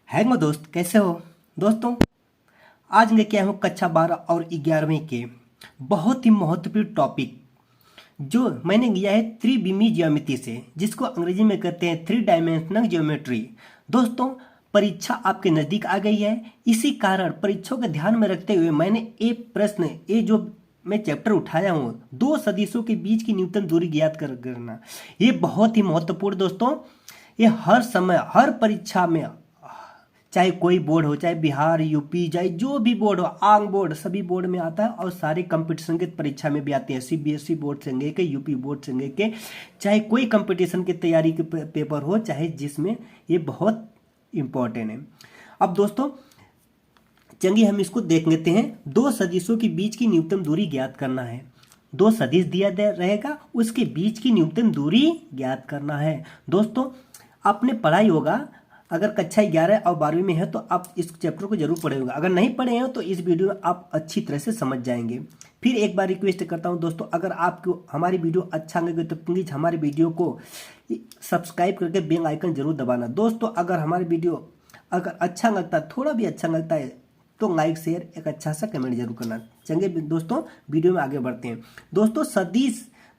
Hello दोस्त, कैसे हो दोस्तों। आज लेके आया हूँ कक्षा 12 और 11वीं के बहुत ही महत्वपूर्ण टॉपिक जो मैंने लिया है त्रिविमीय ज्यामिति से, जिसको अंग्रेजी में कहते हैं 3 डायमेंशनल ज्योमेट्री। दोस्तों, परीक्षा आपके नज़दीक आ गई है। इसी कारण परीक्षाओं को ध्यान में रखते हुए मैंने ये जो मैं चैप्टर उठाया हूँ, दो सदिशों के बीच की न्यूनतम दूरी ज्ञात करना, ये बहुत ही महत्वपूर्ण दोस्तों। ये हर समय हर परीक्षा में, चाहे कोई बोर्ड हो, चाहे बिहार, यूपी, चाहे जो भी बोर्ड हो, आंग बोर्ड, सभी बोर्ड में आता है और सारे कंपटीशन की परीक्षा में भी आते हैं। सीबीएसई बोर्ड से लेके यूपी बोर्ड से लेके, चाहे कोई कंपटीशन की तैयारी के पेपर हो, चाहे जिसमें, ये बहुत इंपॉर्टेंट है। अब दोस्तों चलिए हम इसको देख लेते हैं। दो सदिशों के बीच की न्यूनतम दूरी ज्ञात करना है। दो सदिश दिया रहेगा, उसके बीच की न्यूनतम दूरी ज्ञात करना है। दोस्तों आपने पढ़ाई होगा, अगर कक्षा 11 और 12वीं में है तो आप इस चैप्टर को जरूर पढ़े होगा। अगर नहीं पढ़े हैं तो इस वीडियो में आप अच्छी तरह से समझ जाएंगे। फिर एक बार रिक्वेस्ट करता हूं दोस्तों, अगर आपको हमारी वीडियो अच्छा लगे तो प्लीज़ हमारे वीडियो को सब्सक्राइब करके बेल आइकन जरूर दबाना। दोस्तों अगर हमारी वीडियो अगर अच्छा लगता है, थोड़ा भी अच्छा लगता है, तो लाइक शेयर एक अच्छा सा कमेंट जरूर करना। चलिए दोस्तों वीडियो में आगे बढ़ते हैं। दोस्तों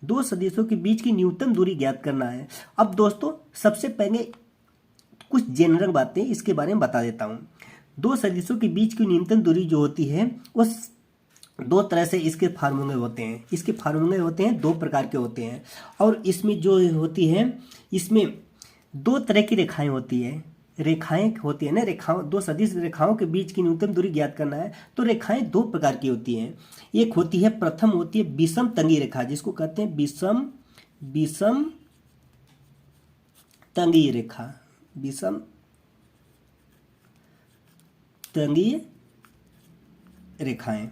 दो सदिशों के बीच की न्यूनतम दूरी ज्ञात करना है। अब दोस्तों सबसे पहले कुछ जनरल बातें इसके बारे में बता देता हूँ। दो सदिशों के बीच की न्यूनतम दूरी जो होती है वो दो तरह से इसके फार्मूले होते हैं। इसके फार्मूले होते हैं, दो प्रकार के होते हैं। और इसमें जो होती है, इसमें दो तरह की रेखाएं होती है। रेखाएं होती है ना, दो सदिश रेखाओं के बीच की न्यूनतम दूरी ज्ञात करना है तो रेखाएं दो प्रकार की होती हैं। एक होती है, प्रथम होती है विषम तंगी रेखा, जिसको कहते हैं विषम तंगी रेखा, विषम तंगीय रेखाएं।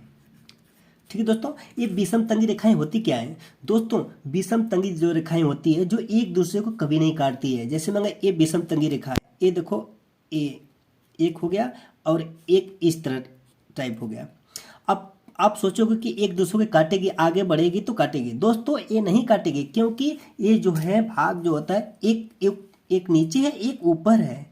ठीक है दोस्तों, ये विषम तंगी रेखाएं होती क्या है दोस्तों? विषम तंगी जो रेखाएं होती है जो एक दूसरे को कभी नहीं काटती है। जैसे मान ये विषम तंगी रेखा है, ये देखो, ये एक हो गया और एक इस तरह टाइप हो गया। अब आप सोचोगे कि एक दूसरे को काटेगी, आगे बढ़ेगी तो काटेगी। दोस्तों ये नहीं काटेगी, क्योंकि ये जो है भाग जो होता है, एक नीचे है, एक ऊपर है।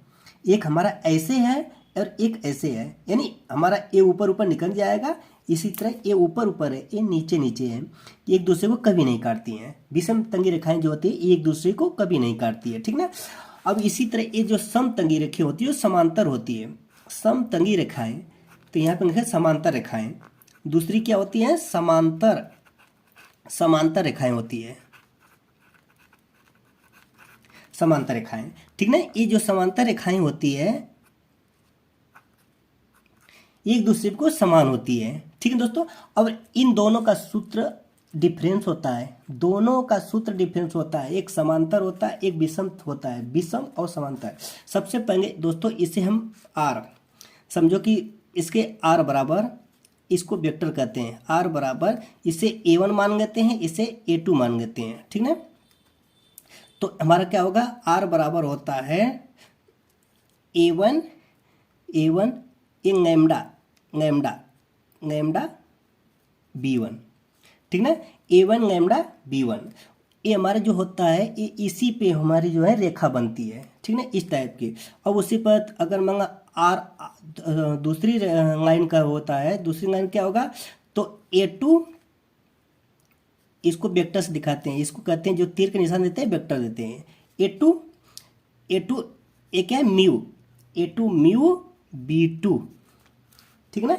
एक हमारा ऐसे है और एक ऐसे है, यानी हमारा ये ऊपर ऊपर निकल जाएगा। इसी तरह ये ऊपर ऊपर है, ये नीचे नीचे है। एक दूसरे को कभी नहीं काटती हैं। विषम तंगी रेखाएं जो होती है एक दूसरे को कभी नहीं काटती है, ठीक ना। अब इसी तरह ये जो समतंगी रेखाएं होती है समांतर होती है। समतंगी रेखाएं, तो यहाँ पर लिखा समांतर रेखाएं। दूसरी क्या होती है? समांतर रेखाएं होती है, समांतर रेखाएं, ठीक ना। ये जो समांतर रेखाएं होती है एक दूसरे को समान होती है, ठीक है दोस्तों। अब इन दोनों का सूत्र डिफरेंस होता है, दोनों का सूत्र डिफरेंस होता है। एक समांतर होता है, एक विषम होता है, विषम और समांतर। सबसे पहले दोस्तों इसे हम आर समझो कि इसके आर बराबर, इसको वेक्टर कहते हैं। आर बराबर इसे A1 मान लेते हैं, इसे A2 मान लेते हैं, ठीक ना। तो हमारा क्या होगा? आर बराबर होता है A1 ये लैम्डा B1, ठीक ना। A1 लैम्डा B1, ये हमारा जो होता है ये इसी पे हमारी जो है रेखा बनती है, ठीक ना, इस टाइप की। अब उसी पर अगर मांगा आर दूसरी लाइन का होता है, दूसरी लाइन क्या होगा? तो A2, इसको वेक्टर से दिखाते हैं, इसको कहते हैं, जो तीर के निशान देते हैं वेक्टर देते हैं। A2 ये क्या है? A2 म्यू B2, ठीक ना,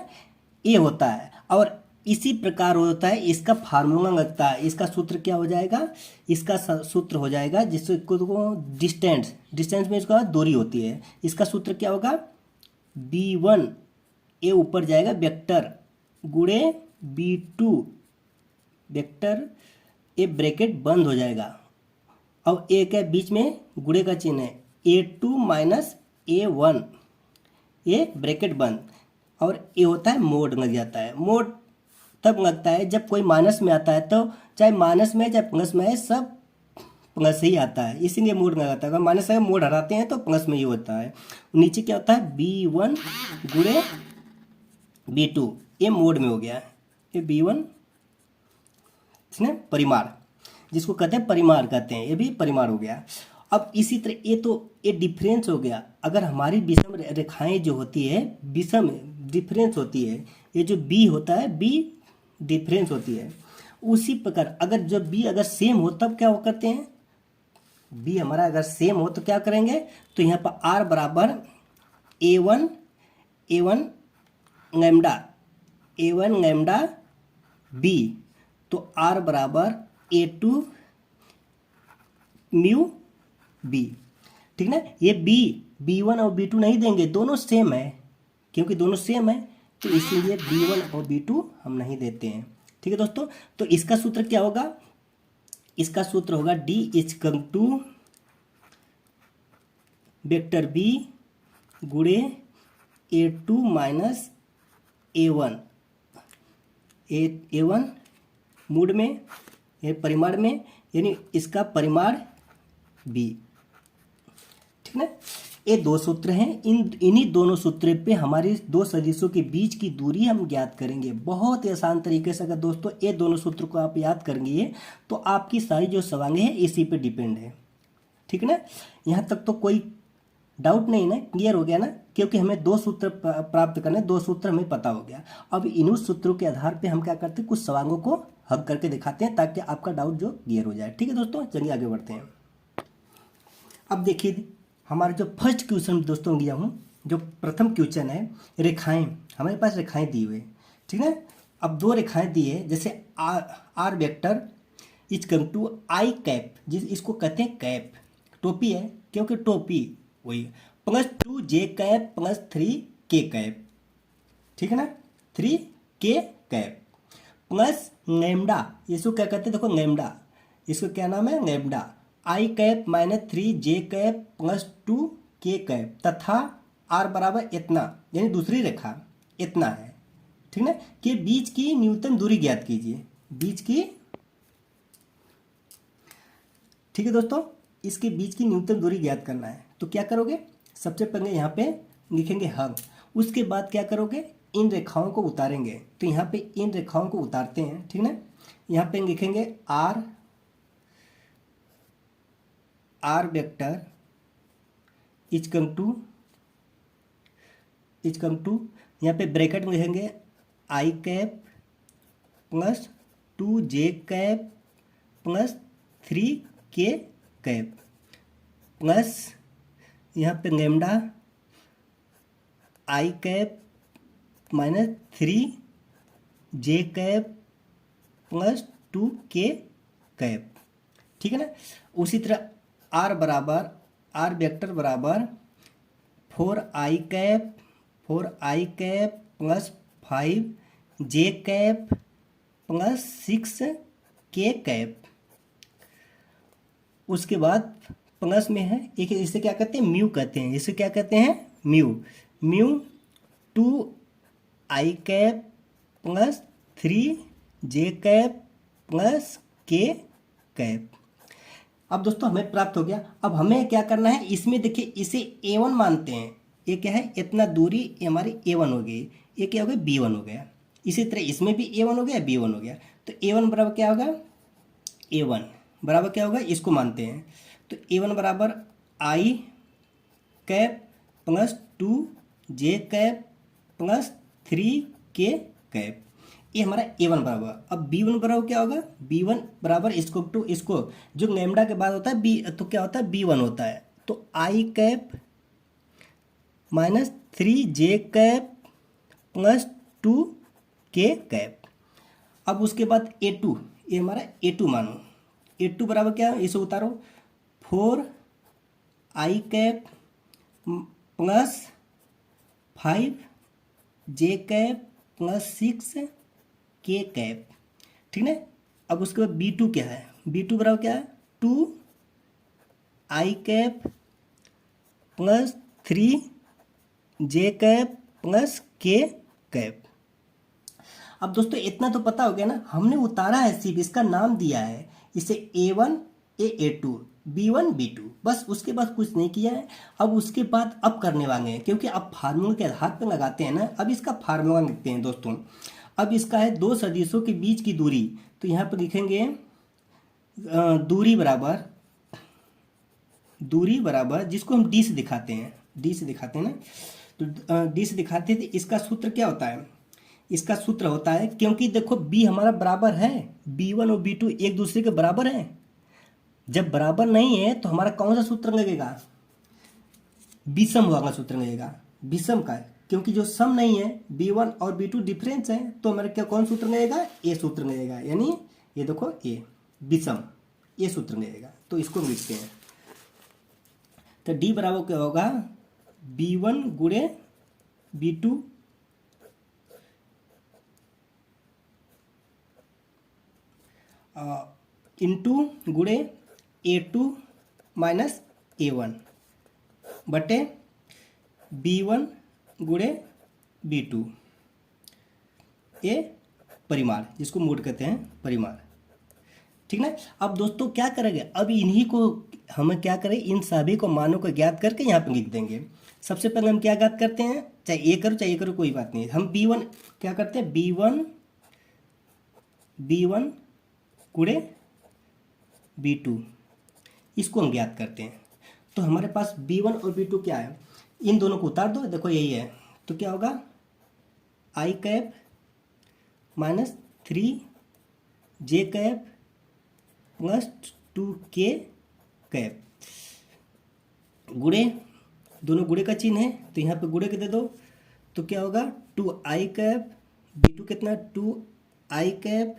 ये होता है। और इसी प्रकार होता है, इसका फार्मूला लगता है। इसका सूत्र क्या हो जाएगा? इसका सूत्र हो जाएगा जिसको डिस्टेंस में इसका दूरी होती है। इसका सूत्र क्या होगा? B1 ये ऊपर जाएगा वेक्टर गुणे B2 वेक्टर, ये ब्रैकेट बंद हो जाएगा। अब एक है बीच में गुणे का चिन्ह है, A2 माइनस A1, ये ब्रैकेट बंद, और ये होता है मोड लग जाता है। मोड तब लगता है जब कोई माइनस में आता है, तो चाहे माइनस में चाहे प्लस में है, सब प्लस ही आता है, इसीलिए मोड लगाता है। अगर माइनस में मोड हटाते हैं तो प्लस में ही होता है। नीचे क्या होता है? B1 गुणे B2, ये मोड में हो गया, ये B1 इसने परिमाण, जिसको कहते हैं परिमाण कहते हैं, ये भी परिमाण हो गया। अब इसी तरह ये डिफरेंस हो गया। अगर हमारी विषम रेखाएं जो होती है विषम डिफरेंस होती है, ये जो बी होता है बी डिफरेंस होती है, उसी प्रकार अगर जब बी अगर सेम हो तब क्या करते हैं, बी हमारा अगर सेम हो तो क्या करेंगे, तो यहाँ पर आर बराबर ए वन लैम्डा बी, तो आर बराबर ए2 म्यू बी। ठीक ना, ये बी1 और बी2 नहीं देंगे, दोनों सेम है, क्योंकि दोनों सेम है तो इसीलिए b1 और b2 हम नहीं देते हैं। ठीक है दोस्तों, तो इसका सूत्र क्या होगा, इसका सूत्र होगा D इजकम टू वेक्टर बी गुणे A2 minus A1, A1 mood में, ये परिमाण में, यानी इसका परिमाण B। ठीक ना, ये दो सूत्र हैं, इन्हीं दोनों सूत्रों पे हमारी दो सदिशों के बीच की दूरी हम ज्ञात करेंगे बहुत ही आसान तरीके से। अगर दोस्तों ये दोनों सूत्र को आप याद करेंगे तो आपकी सारी जो सवालें हैं इसी पे डिपेंड है। ठीक है ना, यहाँ तक तो कोई डाउट नहीं ना, क्लियर हो गया ना, क्योंकि हमें दो सूत्र प्राप्त करने, दो सूत्र हमें पता हो गया। अब इन्हीं सूत्रों के आधार पर हम क्या करते हैं, कुछ सवालों को हल करके दिखाते हैं ताकि आपका डाउट जो क्लियर हो जाए। ठीक है दोस्तों, चलिए आगे बढ़ते हैं। अब देखिए हमारा जो फर्स्ट क्वेश्चन दोस्तों गया हूँ, जो प्रथम क्वेश्चन है, रेखाएं, हमारे पास रेखाएं दी हुई, ठीक है। अब दो रेखाएं दी है, जैसे R vector is come to I cap, इसको कहते हैं कैप, टोपी है क्योंकि टोपी वही, plus 2j cap plus 3k cap, ठीक है ना, 3k कैप प्लस लैम्डा, इसको क्या कहते हैं, देखो लैम्डा, इसको क्या नाम है, lambda i cap minus 3j cap plus 2k cap, तथा आर बराबर इतना, यानी दूसरी रेखा इतना है, ठीक ना, कि बीच की न्यूनतम दूरी ज्ञात कीजिए, बीच की, ठीक है दोस्तों, इसके बीच की न्यूनतम दूरी ज्ञात करना है। तो क्या करोगे, सबसे पहले यहाँ पे लिखेंगे हल, उसके बाद क्या करोगे, इन रेखाओं को उतारेंगे। तो यहाँ पे इन रेखाओं को उतारते हैं, ठीक ना, यहाँ पे लिखेंगे r vector is come to यहाँ पे ब्रैकेट में लिखेंगे i cap plus 2j cap plus 3k cap plus यहाँ पे lambda i cap minus 3j cap plus 2k cap, ठीक है ना। उसी तरह आर वेक्टर बराबर 4i cap plus 5j cap plus 6k cap, उसके बाद प्लस में है एक, इसे क्या कहते हैं, म्यू कहते हैं, इसे क्या कहते हैं, mu 2i cap plus 3j cap plus k cap. अब दोस्तों हमें प्राप्त हो गया। अब हमें क्या करना है, इसमें देखिए इसे A1 मानते हैं, ये क्या है, इतना दूरी ये हमारी A1 हो गई, ये क्या हो गया, B1 हो गया। इसी तरह इसमें भी A1 हो गया, B1 हो गया, तो A1 बराबर क्या होगा, A1 बराबर क्या होगा, इसको मानते हैं, तो A1 बराबर i cap plus 2j cap plus 3k cap, ये हमारा A1 बराबर। अब B1 बराबर क्या होगा, B1 बराबर इसको जो लैम्डा के बाद होता है B, तो क्या होता है, B1 होता है, तो i cap minus 3j cap plus 2k cap. अब उसके बाद A2, ये हमारा A2 मानो, A2 बराबर क्या है, इसे उतारो, 4i cap plus 5j cap plus 6k cap, ठीक है। अब उसके बाद B2 क्या है, B2 बराबर क्या है, 2i cap plus 3j cap plus k cap. अब दोस्तों इतना तो पता हो गया ना, हमने उतारा है सिर्फ, इसका नाम दिया है, इसे A1 A2 B1 B2, बस, उसके बाद कुछ नहीं किया है। अब उसके बाद अब करने वाले हैं, क्योंकि अब फार्मूला के आधार पर लगाते हैं ना, अब इसका फार्मूला लिखते हैं दोस्तों। अब इसका है दो सदिशों के बीच की दूरी, तो यहाँ पर लिखेंगे दूरी दूरी बराबर, जिसको हम डी से दिखाते हैं, डी से दिखाते हैं ना, तो डी से दिखाते हैं तो इसका सूत्र क्या होता है, इसका सूत्र होता है, क्योंकि देखो बी हमारा बराबर है, B1 और B2 एक दूसरे के बराबर हैं। जब बराबर नहीं है तो हमारा कौन सा सूत्र लगेगा, विषम वाला सूत्र लगेगा, विषम का, क्योंकि जो सम नहीं है, B1 और B2 डिफरेंस है, तो हमारा क्या कौन सूत्र लगेगा, ए सूत्र लगेगा, यानी ये देखो ए विषम, ये सूत्र लगेगा। तो इसको लिखते हैं, तो डी बराबर क्या होगा, B1 गुणे B2 इंटू गुणे A2 माइनस A1 बटे B1 गुणे B2 ये परिमाण, जिसको मोड कहते हैं परिमाण, ठीक ना। अब दोस्तों क्या करेंगे, अब इन्हीं को हमें क्या करें, इन सभी को मानों को ज्ञात करके यहाँ पे लिख देंगे। सबसे पहले हम क्या ज्ञात करते हैं, चाहे ए करो चाहे ए करो कोई बात नहीं, हम B1 क्या करते हैं, B1 गुणे B2 इसको हम ज्ञात करते हैं। तो हमारे पास B1 और B2 क्या है, इन दोनों को उतार दो, देखो यही है, तो क्या होगा i cap minus 3J cap plus 2K cap, गुणे, दोनों गुणे का चिन्ह है तो यहाँ पे गुणे के दे दो, तो क्या होगा 2I कैप, B2 कितना 2I cap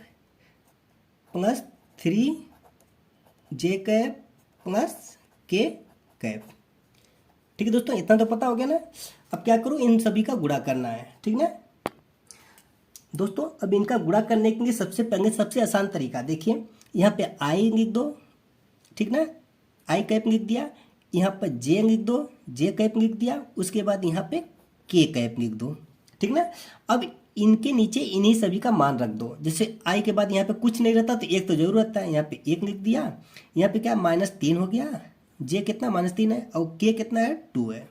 plus 3J cap plus K cap. ठीक है दोस्तों, इतना तो पता हो गया ना। अब क्या करूँ, इन सभी का गुणा करना है, ठीक ना दोस्तों। अब इनका गुणा करने के लिए सबसे पहले सबसे आसान तरीका देखिए, यहाँ पे आई लिख दो, ठीक ना, आई कैप लिख दिया, यहाँ पर जे लिख दो, जे कैप लिख दिया, उसके बाद यहाँ पे के कैप लिख दो, ठीक ना। अब इनके नीचे इन्हीं सभी का मान रख दो, जैसे आई के बाद यहाँ पे कुछ नहीं रहता तो एक तो जरूर रहता है, यहाँ पे एक लिख दिया, यहाँ पे क्या -3 हो गया, जे कितना -3 है और के कितना है 2 है।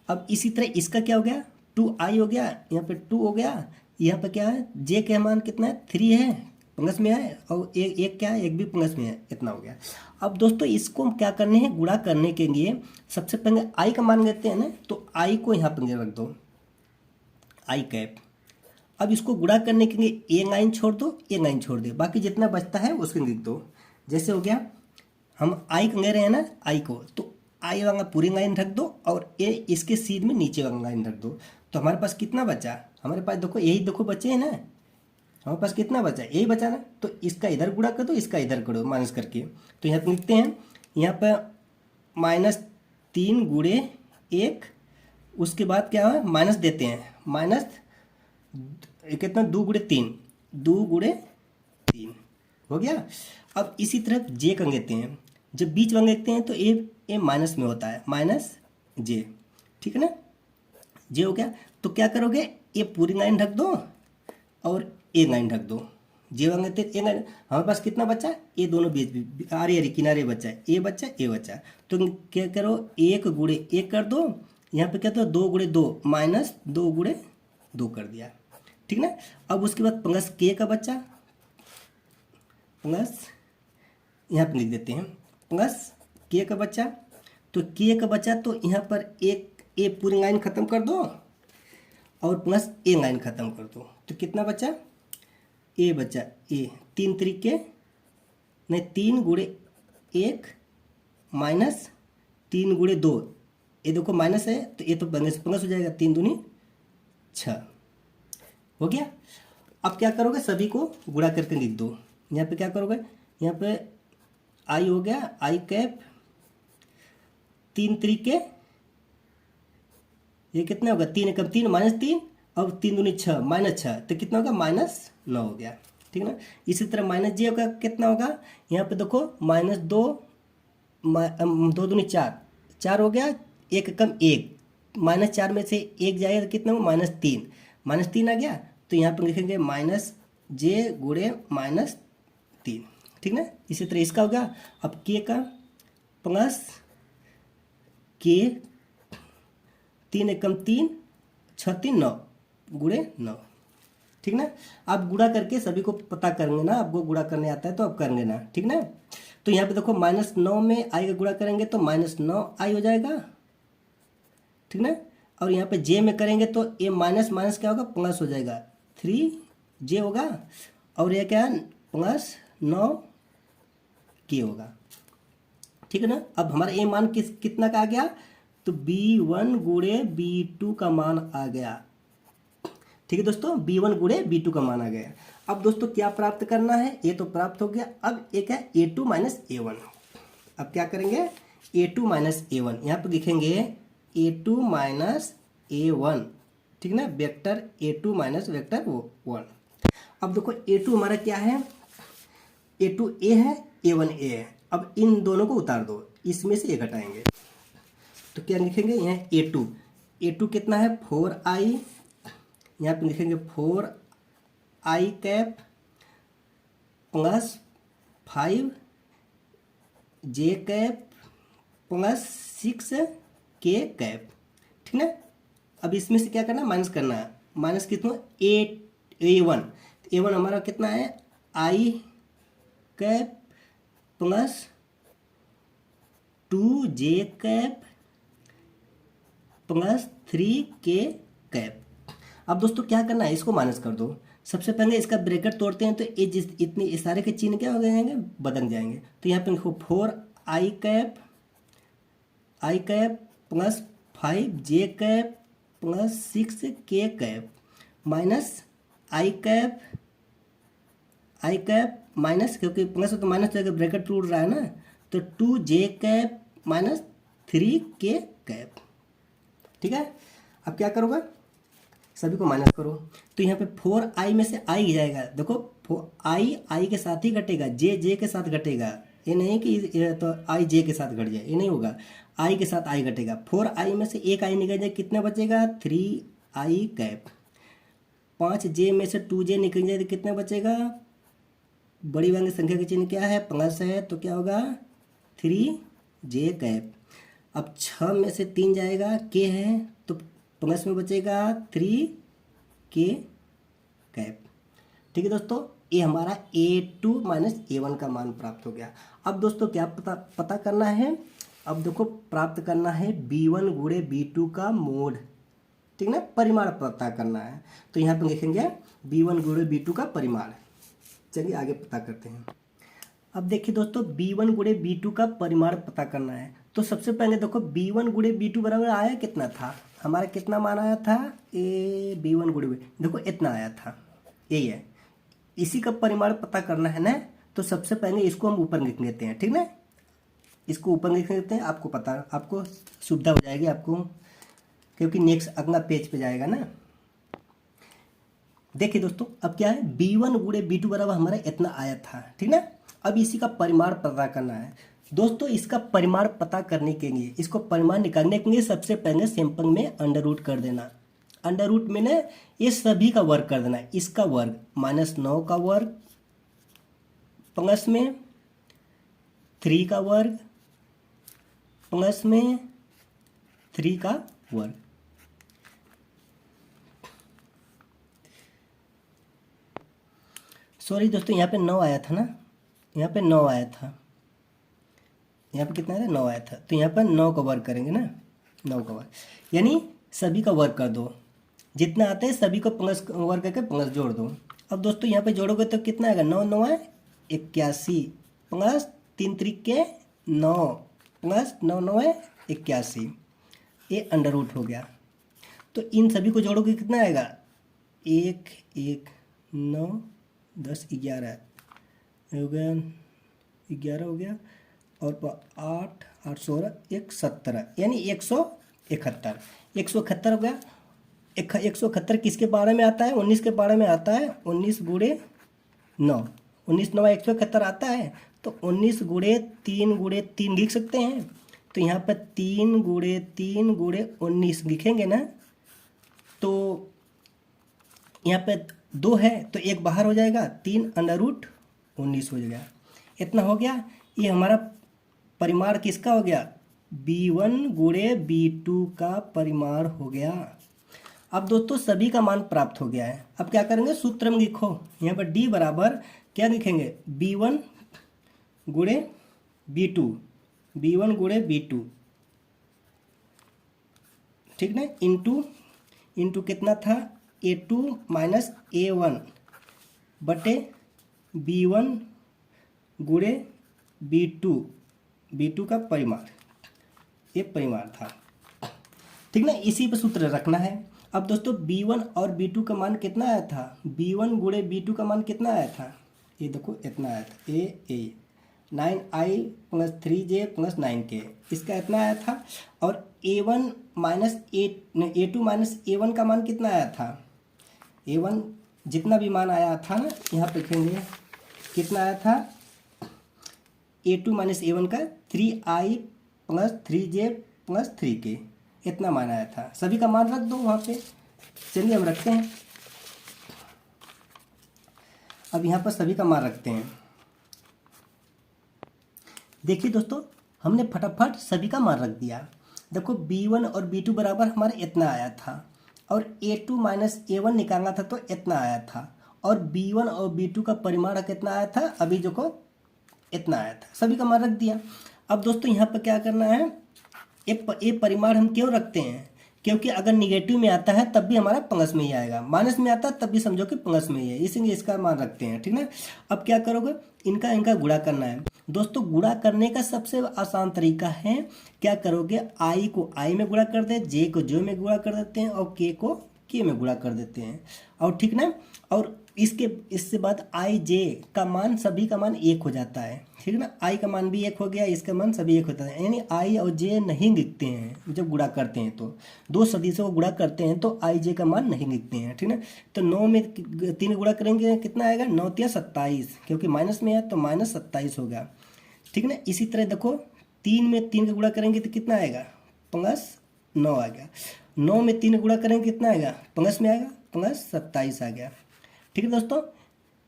अब इसी तरह इसका क्या हो गया 2I हो गया, यहाँ पे 2 हो गया, यहाँ पे क्या है जे का मान कितना है 3 है, प्लस में है, और एक क्या है, एक भी प्लस में है, इतना हो गया। अब दोस्तों इसको हम क्या करने हैं, गुणा करने के लिए सबसे पहले आई का मान लेते हैं ना, तो आई को यहाँ पर रख दो, आई कैप। अब इसको गुणा करने के लिए ए लाइन छोड़ दो, ए लाइन छोड़ दे, बाकी जितना बचता है उसको लिख दो। जैसे हो गया, हम आई ले रहे हैं ना, आई को, तो आई वाला पूरी लाइन रख दो और ए इसके सीध में नीचे वाला लाइन रख दो, तो हमारे पास कितना बचा, हमारे पास देखो यही देखो बचे हैं ना, हमारे पास कितना बचा, यही बचा ना, तो इसका इधर गुणा कर दो, इसका इधर करो माइनस करके, तो यहाँ पे लिखते हैं, यहाँ पर -3 गुणे 1, उसके बाद क्या है माइनस देते हैं, माइनस कितना 2 गुणे 3, 2 गुणे 3 हो गया। अब इसी तरह जे का लेते हैं, जब बीच वाले लेते हैं तो ए माइनस में होता है, माइनस जे, ठीक है ना, जे हो गया। तो क्या करोगे, ये पूरी लाइन रख दो और ए लाइन रख दो, जे वाले लेते ए लाइन, हमारे पास कितना बचा, ये दोनों बीच भी आरे किनारे बचा है, ए बचा ए बचा, तो क्या करो 1 गुणे 1 कर दो, यहाँ पे क्या तो 2 गुणे 2 -2 गुणे 2 कर दिया, ठीक ना। अब उसके बाद प्लस के का बच्चा, प्लस यहाँ पे लिख देते हैं प्लस के का बच्चा, तो के का बच्चा तो यहाँ पर एक ए पूरी लाइन खत्म कर दो और प्लस ए लाइन खत्म कर दो, तो कितना बचा ए बचा, ए 3 तरीके नहीं 3 गुणे 1 -3 गुणे 2, ये देखो माइनस है तो ये तो प्लस हो जाएगा, 3 दूनी 6 हो गया। अब क्या करोगे, सभी को गुणा करके लिख दो, यहाँ पे क्या करोगे, यहाँ पे आई हो गया, आई कैप 3 तरीके, ये कितना होगा 3 कम 3 -3 और 3 दूनी 6 -6, तो कितना होगा -9 हो गया, ठीक ना। इसी तरह माइनस जे होगा, कितना होगा, यहाँ पे देखो -2 2 दूनी 4 4 हो गया, 1 कम 1, -4 में से 1 जाएगा तो कितना होगा -3 आ गया, तो यहाँ पर लिखेंगे -j गुणे -3, ठीक ना। इसी तरह इसका हो गया। अब के का प्लस के 3 कम 3 6 3 9 गुणे 9, ठीक ना। आप गुणा करके सभी को पता करेंगे ना, आपको गुणा करने आता है तो आप करेंगे ना, ठीक ना। तो यहाँ पे देखो -9 में आई का गुणा करेंगे तो -9i हो जाएगा, ठीक ना। और यहाँ पे जे में करेंगे तो ये माइनस माइनस क्या होगा, प्लस हो जाएगा, 3j होगा, और ये क्या है +9k होगा, ठीक है ना। अब हमारा ये मान कितना का आ गया, तो b1 गुणे b2 का मान आ गया, ठीक है दोस्तों, b1 गुणे b2 का मान आ गया। अब दोस्तों क्या प्राप्त करना है, ये तो प्राप्त हो गया। अब एक है a2 माइनस a1। अब क्या करेंगे, a2 माइनस a1 यहाँ पे लिखेंगे a2 माइनस a1, ठीक ना, वेक्टर a2 माइनस वेक्टर 1। अब देखो a2 हमारा क्या है, a2 a है, a1 a है। अब इन दोनों को उतार दो, इसमें से a घटाएंगे तो क्या लिखेंगे, यहाँ a2 कितना है 4i, यहाँ पे लिखेंगे 4i cap plus 5j cap plus 6k cap, ठीक ना। अब इसमें से क्या करना है, माइनस करना है। माइनस कितना, a1, a1 हमारा कितना है i cap plus 2j cap plus 3k cap. अब दोस्तों क्या करना है, इसको माइनस कर दो। सबसे पहले इसका ब्रैकेट तोड़ते हैं तो ये इतने सारे के चिन्ह क्या हो जाएंगे, बदल जाएंगे। तो यहाँ पे लिखो 4i cap plus 5j cap plus 6k cap minus i cap minus, क्योंकि प्लस तो माइनस तो ब्रैकेट टूट रहा है ना, तो 2j cap minus 3k cap, ठीक है। अब क्या करोगे, सभी को माइनस करो। तो यहाँ पे 4i में से i जाएगा, देखो i के साथ ही घटेगा, j के साथ घटेगा, ये नहीं कि तो i j के साथ घट जाए, ये नहीं होगा, i के साथ i घटेगा। 4i में से एक i निकल जाए, कितना बचेगा 3i कैप। 5j में से 2j निकल जाए तो कितना बचेगा, बड़ी वाली संख्या की चिन्ह क्या है, प्लस है, तो क्या होगा 3j कैप। अब 6 में से 3 जाएगा, k है, तो प्लस में बचेगा 3k कैप, ठीक है दोस्तों। ये हमारा a2 माइनस a1 का मान प्राप्त हो गया। अब दोस्तों क्या पता करना है, अब देखो प्राप्त करना है b1 गुणे b2 का मोड, ठीक ना, परिमाण पता करना है। तो यहाँ पे लिखेंगे b1 गुणे b2 का परिमाण। चलिए आगे पता करते हैं। अब देखिए दोस्तों b1 गुणे b2 का परिमाण पता करना है। तो सबसे पहले देखो b1 गुणे b2 बराबर आया कितना था, हमारा कितना मान आया था, b1 गुणे देखो इतना आया था, यही है। इसी का परिमाण पता करना है ना, तो सबसे पहले इसको हम ऊपर लिख लेते हैं, ठीक ना, इसको ऊपर लिख लेते हैं, आपको सुविधा हो जाएगी आपको, क्योंकि नेक्स्ट अगला पेज पे जाएगा ना। देखिए दोस्तों अब क्या है, b1 गुणे b2 बराबर हमारा इतना आया था, ठीक ना। अब इसी का परिमाण पता करना है। दोस्तों इसका परिमाण पता करने के लिए, इसको परिमाण निकालने के लिए सबसे पहले सिंपल में अंडर रूट कर देना। अंडर रूट में ना ये सभी का वर्ग कर देना, इसका वर्ग -9 का वर्ग प्लस में 3 का वर्ग प्लस में 3 का वर्ग। सॉरी दोस्तों यहाँ पे 9 आया था ना, यहाँ पे 9 आया था, यहाँ पे कितना आया था 9 आया था, तो यहाँ पर 9 का वर्ग करेंगे ना, 9 का वर्ग, यानी सभी का वर्ग कर दो, जितना आता है सभी को प्लस वर्ग करके प्लस जोड़ दो। अब दोस्तों यहाँ पे जोड़ोगे तो कितना आएगा, 9 9 है 81 प्लस 3 3 9 प्लस 9 9 है 81, ये अंडर रूट हो गया। तो इन सभी को जोड़ोगे कितना आएगा, 1 1 9 10 11 हो गया, 11 हो गया, और 8 8 16 1 17, यानी 171 171 हो गया। 171 किसके बारे में आता है, 19 के बारे में आता है। 19 गुणे 9, 19 9 171 आता है, तो 19 गुणे 3 लिख सकते हैं। तो यहाँ पर 3 गुणे 19 लिखेंगे ना, तो यहाँ पे 2 है तो 1 बाहर हो जाएगा, 3 अंडर रूट 19 हो जाएगा। इतना हो गया, ये हमारा परिमाण किसका हो गया, b1 गुणे b2 का परिमाण हो गया। अब दोस्तों सभी का मान प्राप्त हो गया है। अब क्या करेंगे, सूत्र में लिखो, यहाँ पर d बराबर क्या लिखेंगे, b1 गुणे B2, B1 गुणे B2, ठीक ना, इंटू कितना था A2 माइनस A1 बटे B1 गुणे B2 का परिमाण, ये परिमाण था, ठीक ना। इसी पर सूत्र रखना है। अब दोस्तों B1 और B2 का मान कितना आया था, B1 गुणे B2 का मान कितना आया था, ये देखो इतना आया था, ए 9i plus 3j plus 9k, इसका इतना आया था। और A1 minus A2 minus A1 का मान कितना आया था, A1 जितना भी मान आया था ना, यहाँ पे लिखेंगे कितना आया था, A2 माइनस A1 का 3i plus 3j plus 3k, इतना मान आया था। सभी का मान रख दो वहाँ पे। चलिए हम रखते हैं, अब यहाँ पर सभी का मान रखते हैं। देखिए दोस्तों, हमने फटाफट सभी का मान रख दिया। देखो B1 और B2 बराबर हमारा इतना आया था, और A2 माइनस A1 निकालना था तो इतना आया था, और B1 और B2 का परिमाण कितना आया था, अभी देखो इतना आया था। सभी का मान रख दिया। अब दोस्तों यहाँ पर क्या करना है, ये परिमाण हम क्यों रखते हैं, क्योंकि अगर निगेटिव में आता है तब भी हमारा प्लस में ही आएगा, माइनस में आता है तब भी समझो कि प्लस में ही है, इसलिए इसका मान रखते हैं, ठीक ना। अब क्या करोगे, इनका गुणा करना है। दोस्तों गुणा करने का सबसे आसान तरीका है, क्या करोगे, आई को आई में गुणा कर दे, जे को जे में गुणा कर देते हैं, और के को के में गुणा कर देते हैं, और ठीक ना। और इससे बाद आई जे का मान, सभी का मान एक हो जाता है, ठीक है ना। आई का मान भी एक हो गया, इसका मान सभी एक होता है, यानी आई और जे नहीं लिखते हैं जब गुणा करते हैं। तो दो सदिशों को गुणा करते हैं तो आई जे का मान नहीं लिखते हैं, ठीक ना। तो 9 में 3 गुणा करेंगे कितना आएगा, 9 × 27, क्योंकि माइनस में है तो माइनस 27 होगा, ठीक ना। इसी तरह देखो 3 में 3 का गुणा करेंगे तो कितना आएगा, प्लस 9 आ गया। 9 में 3 गुणा करेंगे कितना आएगा, प्लस में आएगा, प्लस 27 आ गया, ठीक है। दोस्तों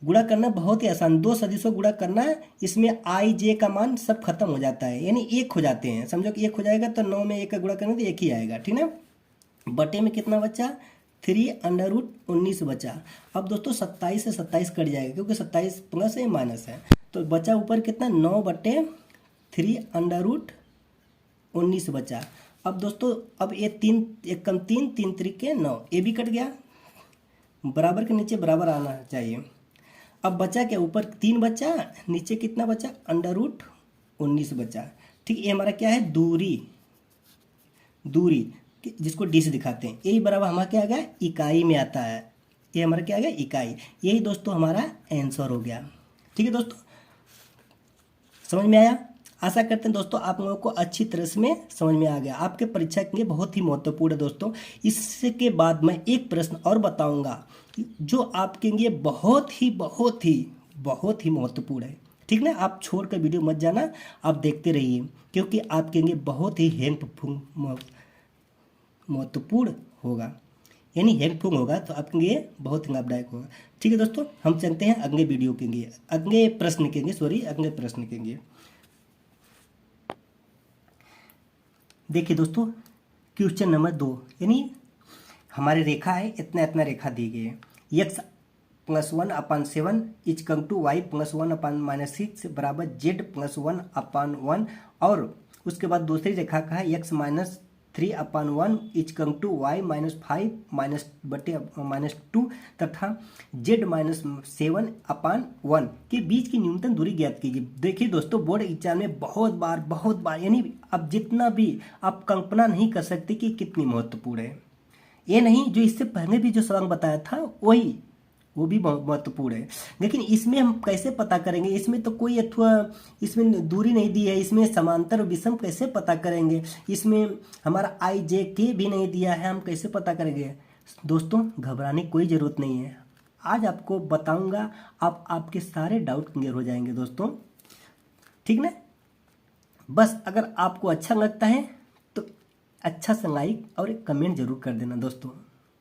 गुणा करना बहुत ही आसान, दो सदिशों गुणा करना है, इसमें आई जे का मान सब खत्म हो जाता है, यानी एक हो जाते हैं, समझो कि एक हो जाएगा तो 9 में 1 का गुणा करेंगे तो एक ही आएगा, ठीक ना। बटे में कितना बचा, 3√19 बचा। अब दोस्तों 27 से 27 कट जाएगा, क्योंकि 27 प्लस है माइनस है, तो बचा ऊपर कितना, 9/3√19 बचा। अब दोस्तों अब ये 3 एक कम 3 3 3 9, ये भी कट गया, बराबर के नीचे बराबर आना चाहिए। अब बचा क्या, ऊपर 3 बचा, नीचे कितना बचा, √19 बचा, ठीक। ये हमारा क्या है, दूरी जिसको डी से दिखाते हैं, यही बराबर हमारा क्या आ गया, इकाई में आता है, ये हमारा क्या आ गया, इकाई। यही दोस्तों हमारा आंसर हो गया, ठीक है। दोस्तों समझ में आया, आशा करते हैं दोस्तों आप लोगों को अच्छी तरह से में समझ में आ गया। आपके परीक्षा के लिए बहुत ही महत्वपूर्ण है दोस्तों। इसके बाद मैं एक प्रश्न और बताऊंगा जो आपके लिए बहुत ही महत्वपूर्ण है, ठीक ना। आप छोड़ कर वीडियो मत जाना, आप देखते रहिए, क्योंकि आपके लिए बहुत ही महत्वपूर्ण होगा, यानी हेल्पफुल होगा, तो आपके लिए बहुत ही लाभदायक होगा, ठीक है। दोस्तों हम चलते हैं अगले वीडियो के लिए, अगले प्रश्न के लिए। देखिए दोस्तों क्वेश्चन नंबर 2, यानी हमारी रेखा है, इतना रेखा दी गई है, x + 1/7 = y + 1/-6 बराबर z + 1/1, और उसके बाद दूसरी रेखा का है x - 3/1 = y - 5 -2 तथा z - 7/1 के बीच की न्यूनतम दूरी ज्ञात कीजिए। देखिए दोस्तों बोर्ड एग्जाम में बहुत बार, यानी अब जितना भी आप कल्पना नहीं कर सकते कि कितनी महत्वपूर्ण है। ये नहीं, जो इससे पहले भी जो सवाल बताया था वो भी बहुत महत्वपूर्ण है, लेकिन इसमें हम कैसे पता करेंगे, इसमें तो कोई अथवा इसमें दूरी नहीं दी है, इसमें समांतर विषम कैसे पता करेंगे, इसमें हमारा आई जे के भी नहीं दिया है, हम कैसे पता करेंगे। दोस्तों घबराने की कोई ज़रूरत नहीं है, आज आपको बताऊंगा, आपके सारे डाउट क्लियर हो जाएंगे दोस्तों, ठीक ना। बस अगर आपको अच्छा लगता है तो अच्छा सा लाइक और एक कमेंट जरूर कर देना दोस्तों,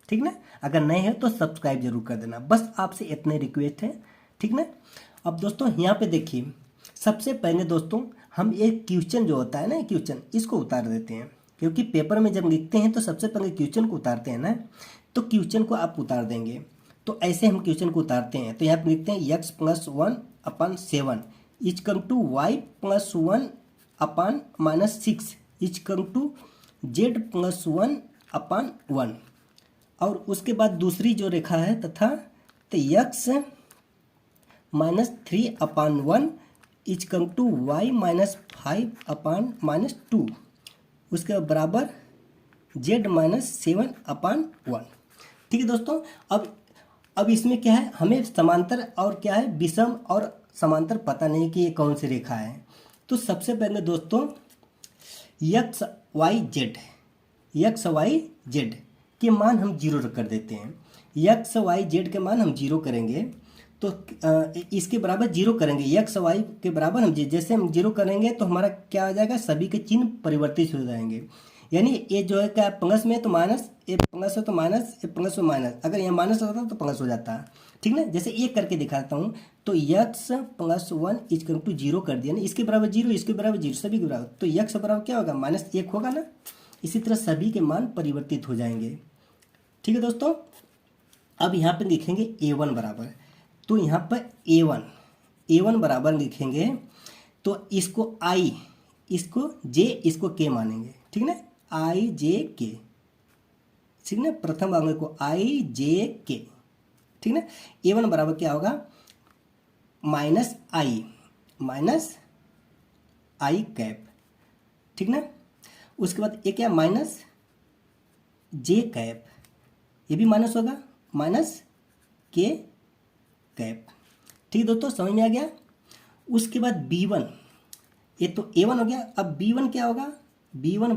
ठीक ना। अगर नए हैं तो सब्सक्राइब जरूर कर देना, बस आपसे इतने रिक्वेस्ट है, ठीक ना। अब दोस्तों यहाँ पे देखिए, सबसे पहले दोस्तों हम एक क्वेश्चन जो होता है ना, क्वेश्चन इसको उतार देते हैं, क्योंकि पेपर में जब लिखते हैं तो सबसे पहले क्वेश्चन को उतारते हैं ना, तो क्वेश्चन को आप उतार देंगे। तो ऐसे हम क्वेश्चन को उतारते हैं, तो यहाँ पे लिखते हैं x + 1/7, is equal to y plus one upon minus six is equal to z plus one upon one. और उसके बाद दूसरी जो रेखा है तथा तो x minus three upon one is equal to y minus five upon minus two, उसके बराबर z minus seven upon one. ठीक है दोस्तों, अब इसमें क्या है, हमें समांतर और क्या है विषम और समांतर पता नहीं कि ये कौन सी रेखा है। तो सबसे पहले दोस्तों एक्स वाई जेड के मान हम जीरो कर देते हैं। एक्स वाई जेड के मान हम जीरो करेंगे तो इसके बराबर जीरो करेंगे, एक्स वाई के बराबर हम जैसे हम जीरो करेंगे तो हमारा क्या हो जाएगा, सभी के चिन्ह परिवर्तित हो जाएंगे। यानी ये जो है क्या प्लस में तो माइनस, ए प्लस है तो माइनस, ए प्लस में माइनस, अगर यहाँ माइनस होता तो प्लस हो जाता है। ठीक ना, जैसे एक करके दिखाता हूँ तो x plus one equal to zero कर दिया ना, इसके बराबर जीरो, इसके बराबर जीरो, सभी के बराबर, तो यक्स बराबर क्या होगा माइनस एक होगा ना। इसी तरह सभी के मान परिवर्तित हो जाएंगे। ठीक है दोस्तों, अब यहाँ पे लिखेंगे a1 बराबर, तो यहाँ पर a1 बराबर लिखेंगे तो इसको i, इसको j, इसको k मानेंगे। ठीक ना, i j k, ठीक ना, प्रथम अंग को i j k। ठीक ना, a1 बराबर क्या होगा माइनस आई कैप। ठीक ना, उसके बाद ये क्या माइनस जे कैप, ये भी माइनस होगा माइनस के कैप। ठीक है दोस्तों, समझ में आ गया। उसके बाद b1, ये तो a1 हो गया, अब b1 क्या होगा, b1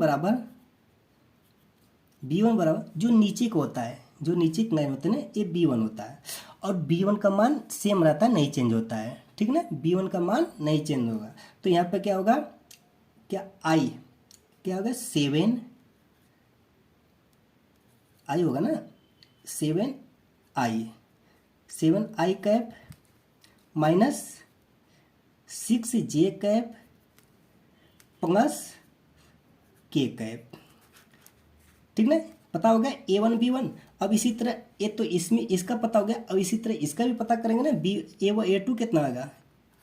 बराबर जो नीचे को होता है, जो नीचे के लाइन होते हैं ना, ये b1 होता है और b1 का मान सेम रहता है, नहीं चेंज होता है। ठीक ना, b1 का मान नहीं चेंज होगा, तो यहाँ पे क्या होगा, क्या i क्या होगा 7 i होगा ना, 7i cap minus 6j cap plus k cap. ठीक ना, पता हो गया a1 b1। अब इसी तरह ये तो इसमें इसका पता हो गया, अब इसी तरह इसका भी पता करेंगे ना, a2 कितना आएगा,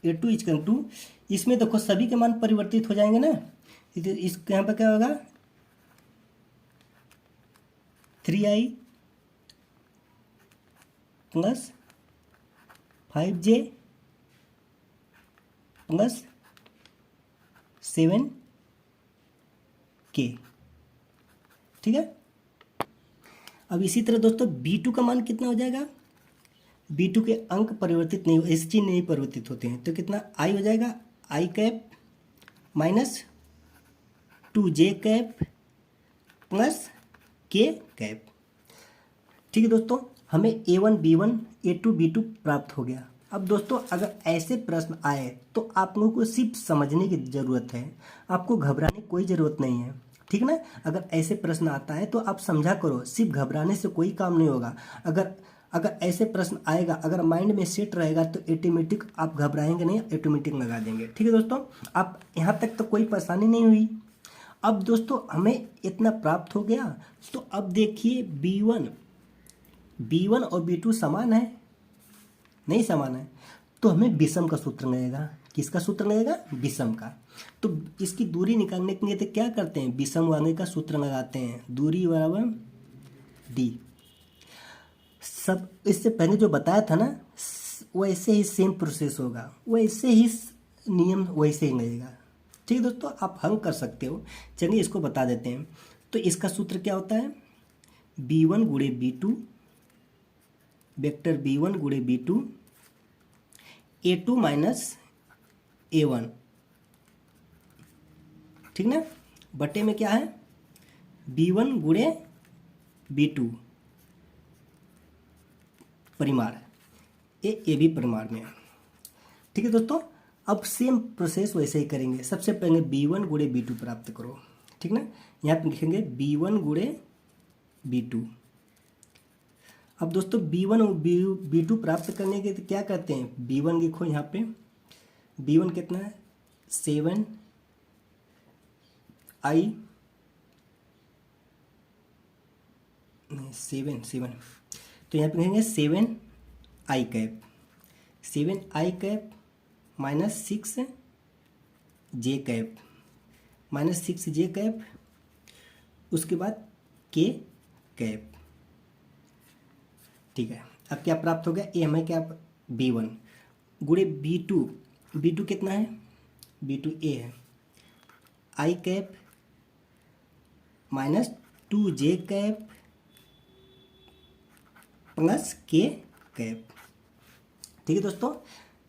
a2 इजकल टू, इसमें देखो सभी के मान परिवर्तित हो जाएंगे ना, इस यहाँ पर क्या होगा 3i plus 5j plus 7k। ठीक है, अब इसी तरह दोस्तों b2 का मान कितना हो जाएगा, b2 के अंक परिवर्तित नहीं, एस चिन्ह नहीं परिवर्तित होते हैं, तो कितना i हो जाएगा i cap minus 2j cap plus k cap. ठीक है दोस्तों, हमें a1 b1 a2 b2 प्राप्त हो गया। अब दोस्तों अगर ऐसे प्रश्न आए तो आप लोगों को सिर्फ समझने की ज़रूरत है, आपको घबराने की कोई ज़रूरत नहीं है। ठीक ना, अगर ऐसे प्रश्न आता है तो आप समझा करो, सिर्फ घबराने से कोई काम नहीं होगा। अगर ऐसे प्रश्न आएगा, अगर माइंड में सेट रहेगा तो ऑटोमेटिक आप घबराएंगे नहीं, ऑटोमेटिक लगा देंगे। ठीक है दोस्तों, आप यहाँ तक तो कोई परेशानी नहीं हुई। अब दोस्तों हमें इतना प्राप्त हो गया, तो अब देखिए b1 और b2 समान है, नहीं समान है, तो हमें विषम का सूत्र लगेगा। किसका सूत्र लगेगा, विषम का। तो इसकी दूरी निकालने के लिए तो क्या करते हैं, विषम वाले का सूत्र लगाते हैं, दूरी बराबर d। सब इससे पहले जो बताया था ना, वैसे ही सेम प्रोसेस होगा, वैसे ही नियम वैसे ही लगेगा। ठीक है दोस्तों, आप हल कर सकते हो। चलिए इसको बता देते हैं। तो इसका सूत्र क्या होता है, b1 गुणे b2 वेक्टर b1 गुणे b2 a2 माइनस a1। ठीक ना, बटे में क्या है b1 गुणे b2 परिमाण, ए भी परिमाण में है। ठीक है दोस्तों, अब सेम प्रोसेस वैसे ही करेंगे। सबसे पहले b1 गुणे b2 प्राप्त करो। ठीक ना, यहाँ पे लिखेंगे b1 गुणे b2। अब दोस्तों b1 और b2 प्राप्त करने के तो क्या करते हैं, b1 लिखो यहाँ पे, b1 कितना है 7i नहीं 7 तो यहाँ पे लिखेंगे 7i कैप -6 जे कैप, -6 जे कैप, उसके बाद के कैप। ठीक है, अब क्या प्राप्त हो गया, ए हमें क्या B1 गुणे B2, B2 कितना है, B2 ए है, आई कैप -2जे कैप प्लस के कैप। ठीक है दोस्तों,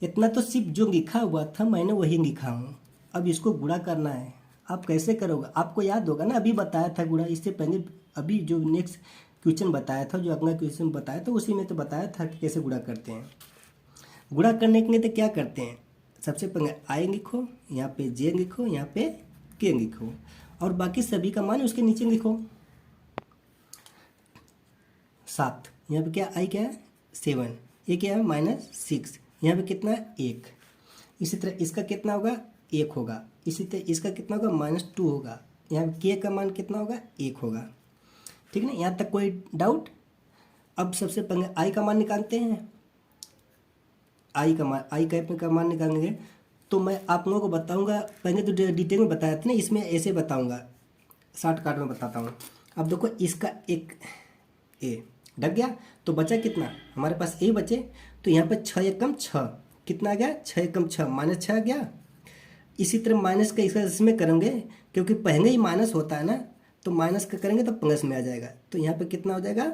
इतना तो सिर्फ जो लिखा हुआ था मैंने वही लिखा हूँ। अब इसको गुणा करना है। आप कैसे करोगे, आपको याद होगा ना, अभी बताया था गुणा, इससे पहले अभी जो नेक्स्ट क्वेश्चन बताया था, जो अगला क्वेश्चन बताया था, उसी में तो बताया था कि कैसे गुणा करते हैं। गुणा करने के लिए तो क्या करते हैं, सबसे पहले आई लिखो, यहाँ पे जे लिखो, यहाँ पे के लिखो, और बाकी सभी का मान उसके नीचे लिखो। 7, यहाँ पे क्या आई क्या है 7, ये क्या है -6, यहाँ पे कितना है 1। इसी तरह इसका कितना होगा 1 होगा, इसी तरह इसका कितना होगा -2 होगा, यहाँ पे के का मान कितना होगा 1 होगा। ठीक है ना, यहाँ तक कोई डाउट। अब सबसे पहले आई का मान निकालते हैं, आई का मान, आई कैप का मान निकालेंगे। तो मैं आप लोगों को बताऊंगा, पहले तो डिटेल में बताया था ना, इसमें ऐसे बताऊंगा, शॉर्टकट में बताता हूँ। अब देखो इसका एक ए ढक गया, तो बचा कितना हमारे पास ए बचे, तो यहाँ पे 6 एकम 6 कितना आ गया, 6 एकम 6 -6 आ गया। इसी तरह माइनस का इसमें करेंगे, क्योंकि पहले ही माइनस होता है ना, तो माइनस का करेंगे तो प्लस में आ जाएगा, तो यहाँ पे कितना हो जाएगा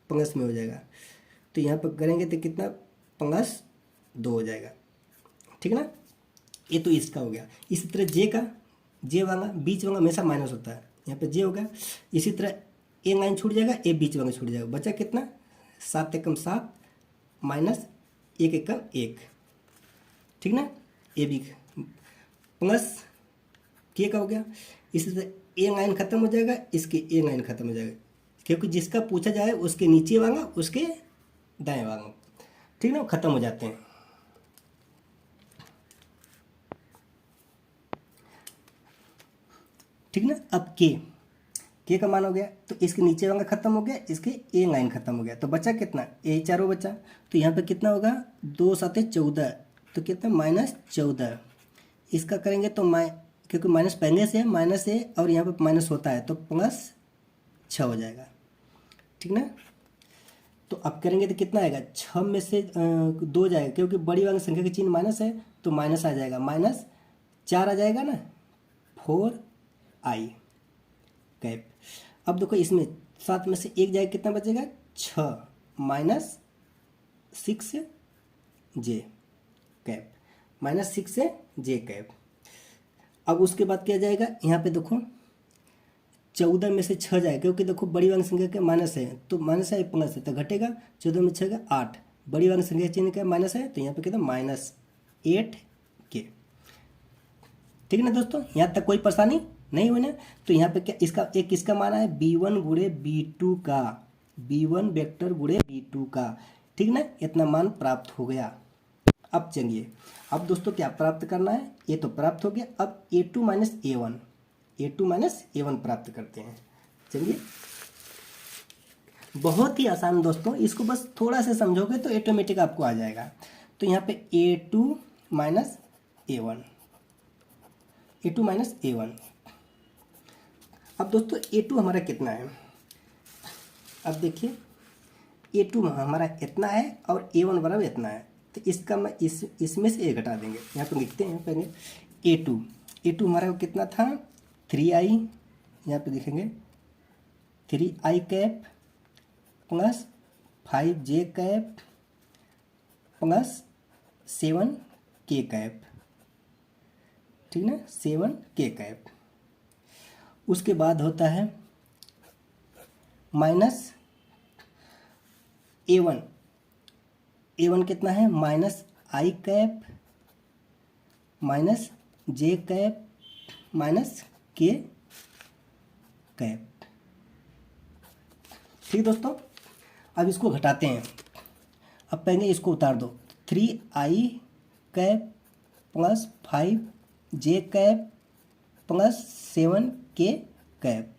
प्लस में हो जाएगा, तो यहाँ पर करेंगे तो कितना +2 हो जाएगा। ठीक है ना, ये तो इसका हो गया। इसी तरह जे का, जे वाला बीच वाला हमेशा माइनस होता है, यहाँ पे जे हो गया। इसी तरह ए लाइन छूट जाएगा, ए बीच वाला छूट जाएगा, बचा कितना 7 एकम 7 -1 एकम 1। ठीक ना, ए बी प्लस के का हो गया। इसी तरह ए लाइन खत्म हो जाएगा, इसके ए लाइन खत्म हो जाएगा, क्योंकि जिसका पूछा जाए उसके नीचे वाला उसके दाएं वाला, ठीक ना, खत्म हो जाते हैं। ठीक ना, अब के का मान हो गया, तो इसके नीचे वाला खत्म हो गया, इसके ए लाइन खत्म हो गया, तो बचा कितना ए चारों बचा, तो यहाँ पे कितना होगा 2 7 14, तो कितना -14। इसका करेंगे तो क्योंकि माइनस पहले से है, माइनस है और यहाँ पे माइनस होता है, तो +6 हो जाएगा। ठीक ना, तो अब करेंगे तो कितना आएगा, 6 में से 2 जाएगा, क्योंकि बड़ी वाली संख्या का चिन्ह माइनस है, तो माइनस आ जाएगा, -4 आ जाएगा ना, 4i कैप। अब देखो इसमें 7 में से 1 जाएगा, कितना बचेगा 6 -6 जे कैप, -6 जे कैप। अब उसके बाद क्या जाएगा, यहाँ पे देखो 14 में से 6 जाएगा, क्योंकि देखो बड़ी वाली संख्या का माइनस है, तो माइनस है प्लस है, तो घटेगा, 14 में 6 का 8, बड़ी वाली संख्या चिन्ह का माइनस है, तो यहाँ पे कितना -8 के। ठीक है ना दोस्तों, यहाँ तक कोई परेशानी नहीं हुई ना। तो यहाँ पे क्या इसका एक किसका मान है, B1 गुणे B2 का, B1 वेक्टर गुणे B2 का। ठीक ना, इतना मान प्राप्त हो गया। अब चलिए, अब दोस्तों क्या प्राप्त करना है, ये तो प्राप्त हो गया। अब A2 - A1 प्राप्त करते हैं। चलिए, बहुत ही आसान दोस्तों, इसको बस थोड़ा सा समझोगे तो ऑटोमेटिक आपको आ जाएगा। तो यहाँ पे A2 - A1। अब दोस्तों A2 हमारा कितना है, अब देखिए A2 हमारा इतना है और A1 बराबर इतना है, तो इसका मैं इसमें से ए घटा देंगे। यहाँ पे लिखते हैं पहले A2 हमारा कितना था 3i, यहाँ पे देखेंगे 3i cap plus 5j cap plus 7k cap. ठीक ना, 7k कैप। उसके बाद होता है -A1 कितना है, -i cap -j cap -k cap. ठीक दोस्तों, अब इसको घटाते हैं। अब पहले इसको उतार दो, 3i cap plus 5j cap plus 7k cap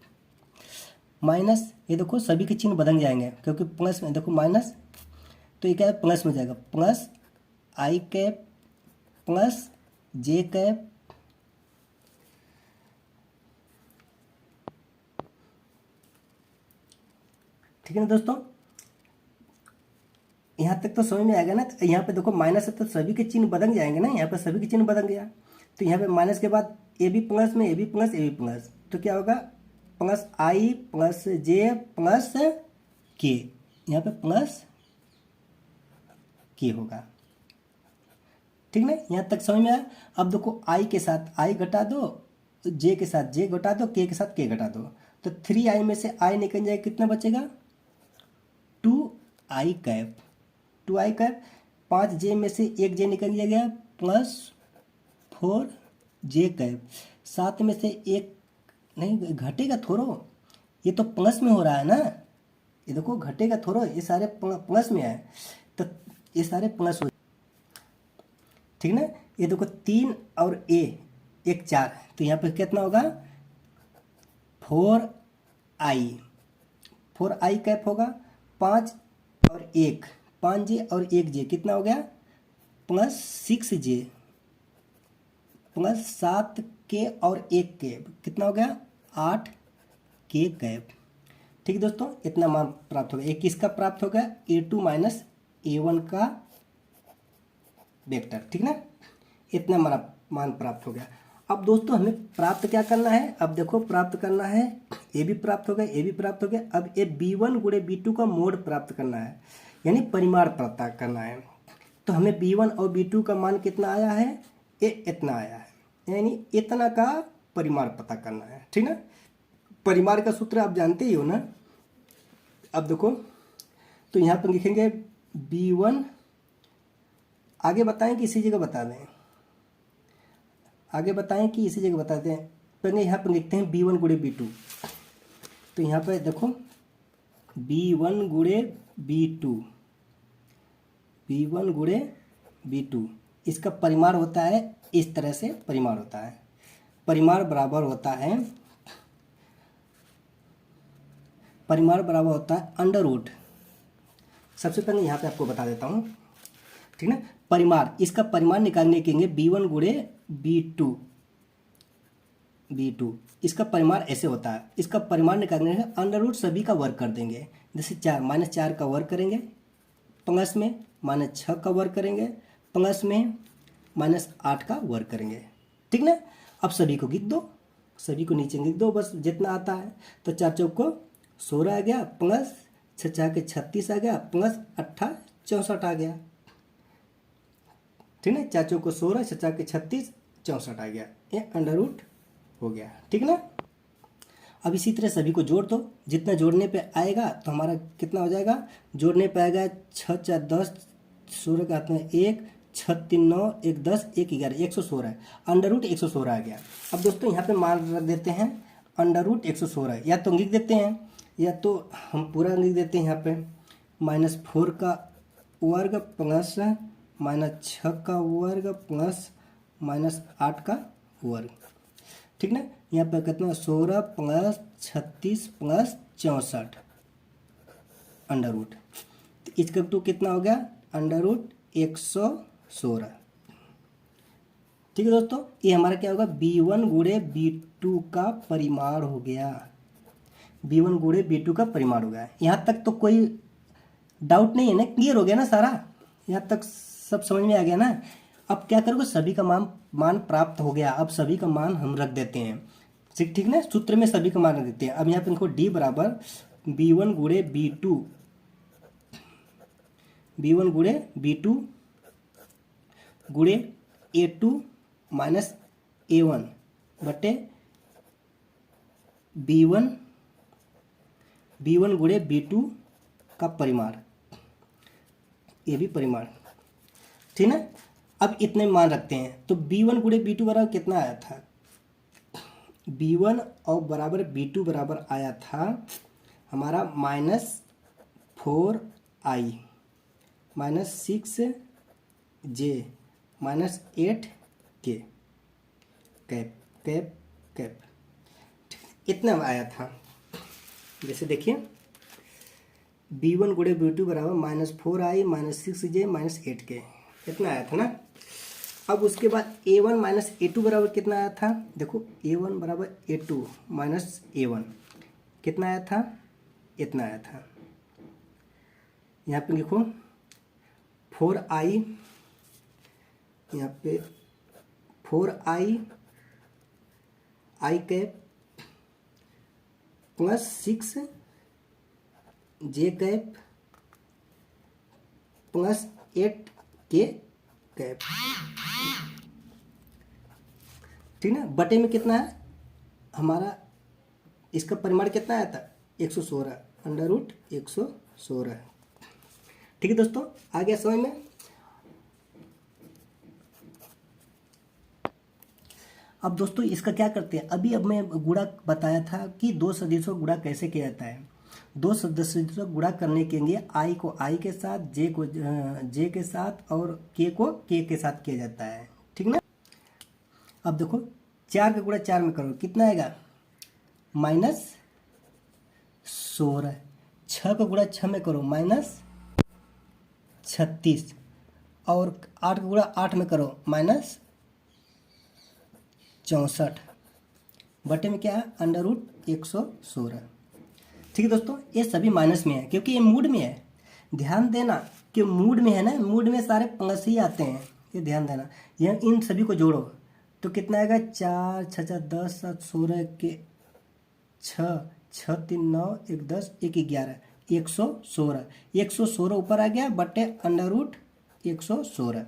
minus, ये देखो सभी के चिन्ह बदल जाएंगे, क्योंकि प्लस में देखो माइनस, तो ये क्या है प्लस में जाएगा, plus i cap plus j cap ठीक है ना दोस्तों। यहाँ तक तो समझ में आएगा ना। तो यहाँ पे देखो माइनस है तो सभी के चिन्ह बदल जाएंगे ना, यहाँ पे सभी के चिन्ह बदल गया। तो यहाँ पे माइनस के बाद ए बी प्लस में A B plus A B plus, तो क्या होगा plus I plus J plus K, यहाँ पे प्लस के होगा। ठीक ना, यहाँ तक समझ में आया। अब देखो आई के साथ आई घटा दो, जे के साथ जे घटा दो, के साथ के घटा दो, तो 3i में से आई निकल जाएगा, कितना बचेगा 2i cap, 2i cap. 5j में से एक जे निकल गया प्लस 4j कैप। 7 में से एक नहीं घटेगा थोड़ो, ये तो प्लस में हो रहा है ना, ये देखो घटेगा थोड़ो, ये सारे प्लस में है, तो ये सारे प्लस हो, ठीक ना। ये देखो 3 और ए एक 4, तो यहाँ पे कितना होगा 4i कैप होगा। 5 और 1 5j और 1j कितना हो गया प्लस 6j प्लस 7k और 1k कितना हो गया 8k कैप। ठीक है दोस्तों, इतना मान प्राप्त हो गया। एक किसका प्राप्त हो गया a2 माइनस a1 का वेक्टर, ठीक ना, इतना मान प्राप्त हो गया। अब दोस्तों हमें प्राप्त क्या करना है, अब देखो प्राप्त करना है, ए भी प्राप्त हो गया, ए भी प्राप्त हो गया। अब ये b1 गुणे b2 का मोड प्राप्त करना है, यानी परिमाण प्राप्त करना है। तो हमें b1 और b2 का मान कितना आया है, ये इतना आया है, यानी इतना का परिमाण पता करना है। ठीक ना, परिमाण का सूत्र आप जानते ही हो ना। अब देखो तो यहाँ पर लिखेंगे b1, आगे बताएं कि इसी जगह बता दें, आगे बताएं कि इसी जगह बता दें। पहले यहाँ पर लिखते हैं b1 गुणे b2, तो यहाँ पर देखो b1 गुणे b2, b1 गुणे b2, इसका परिमाण होता है इस तरह से, परिमाण होता है, परिमाण बराबर होता है, परिमाण बराबर होता है अंडर रूट। सबसे पहले यहाँ पे आपको बता देता हूँ, ठीक ना। परिमाण, इसका परिमाण निकालने के लिए b1 गुणे b2, इसका परिमाण ऐसे होता है। इसका परिमाण निकालने के अंडर रूट सभी का वर्ग कर देंगे, जैसे 4 -4 का वर्ग करेंगे, प्लस में -6 का वर्ग करेंगे, प्लस में -8 का वर्ग करेंगे, ठीक ना। अब सभी को लिख दो, सभी को नीचे लिख दो बस जितना आता है। तो 4 चौक को 16 आ गया, प्लस 6 4 के 36 आ गया, प्लस 8 64 आ गया, ठीक ना। 4 चौक को 16, 6 4 के 36 64 आ गया, ये अंडर रूट हो गया, ठीक ना। अब इसी तरह सभी को जोड़ दो, जितना जोड़ने पे आएगा तो हमारा कितना हो जाएगा, जोड़ने पे आएगा 6 4 10, 16 का हाथ में 1, 6 3 9, 1 10, 1 11, 116, अंडर रूट 116 आ गया। अब दोस्तों यहाँ पे मान रख देते हैं अंडर रूट 116, या तो लिख देते हैं या तो हम पूरा लिख देते हैं यहाँ पे -4 का वर्ग प्लस -6 का वर्ग प्लस -8 का वर्ग, ठीक ना। यहाँ पे कितना 16 प्लस 36 प्लस 64 अंडर रूट, तो इसका टू कितना हो गया अंडर रूट 116। ठीक है दोस्तों, ये हमारा क्या होगा b1 गुणे b2 का परिमाण हो गया, b1 गुणे b2 का परिमाण हो गया। यहाँ तक तो कोई डाउट नहीं है ना, क्लियर हो गया ना सारा, यहाँ तक सब समझ में आ गया ना। अब क्या करोगे, सभी का मान प्राप्त हो गया, अब सभी का मान हम रख देते हैं, ठीक ना, सूत्र में सभी का मान रख देते हैं। अब यहाँ पे इनको d बराबर b1 गुणे b2, b1 गुणे b2 गुणे a2 माइनस a1 बटे b1 गुणे b2 का परिमाण, ये भी परिमाण, ठीक ना। अब इतने मान रखते हैं, तो b1 गुणे b2 बराबर कितना आया था, b1 और बराबर b2 बराबर आया था हमारा -4i -6j -8k cap cap cap, इतना आया था। जैसे देखिए b1 गुणे b2 बराबर -4i -6j -8k, इतना आया था ना। अब उसके बाद A1 माइनस A2 बराबर कितना आया था, देखो A1 बराबर A2 माइनस A1 कितना आया था, इतना आया था। यहाँ पे लिखो 4i, यहाँ पे 4i cap plus 6j cap plus 8k cap, ठीक ना। बटे में कितना है हमारा, इसका परिमाण कितना आया था 116, अंडर रूट 116। ठीक है दोस्तों, आ गया समझ में। अब दोस्तों इसका क्या करते हैं, अब मैं गुणा बताया था कि दो सदिशों गुणा कैसे किया जाता है। दो सदिशों गुणा करने के लिए आई को आई के साथ, जे को जे के साथ और के को के के साथ किया जाता है, ठीक ना। अब देखो 4 का गुणा 4 में करो कितना आएगा -16, 6 का गुणा 6 में करो -36 और 8 का गुणा 8 में करो -64, बटे में क्या है अंडर रूट 116। ठीक है दोस्तों, ये सभी माइनस में है क्योंकि ये मूड में है। ध्यान देना कि मूड में है ना, मूड में सारे प्लस ही आते हैं, ये ध्यान देना। यह इन सभी को जोड़ो तो कितना आएगा 4 6 6 10 7 16 के 6 6 3 9 1 10 1 11 116, 116 ऊपर आ गया बटे अंडर रूट 116।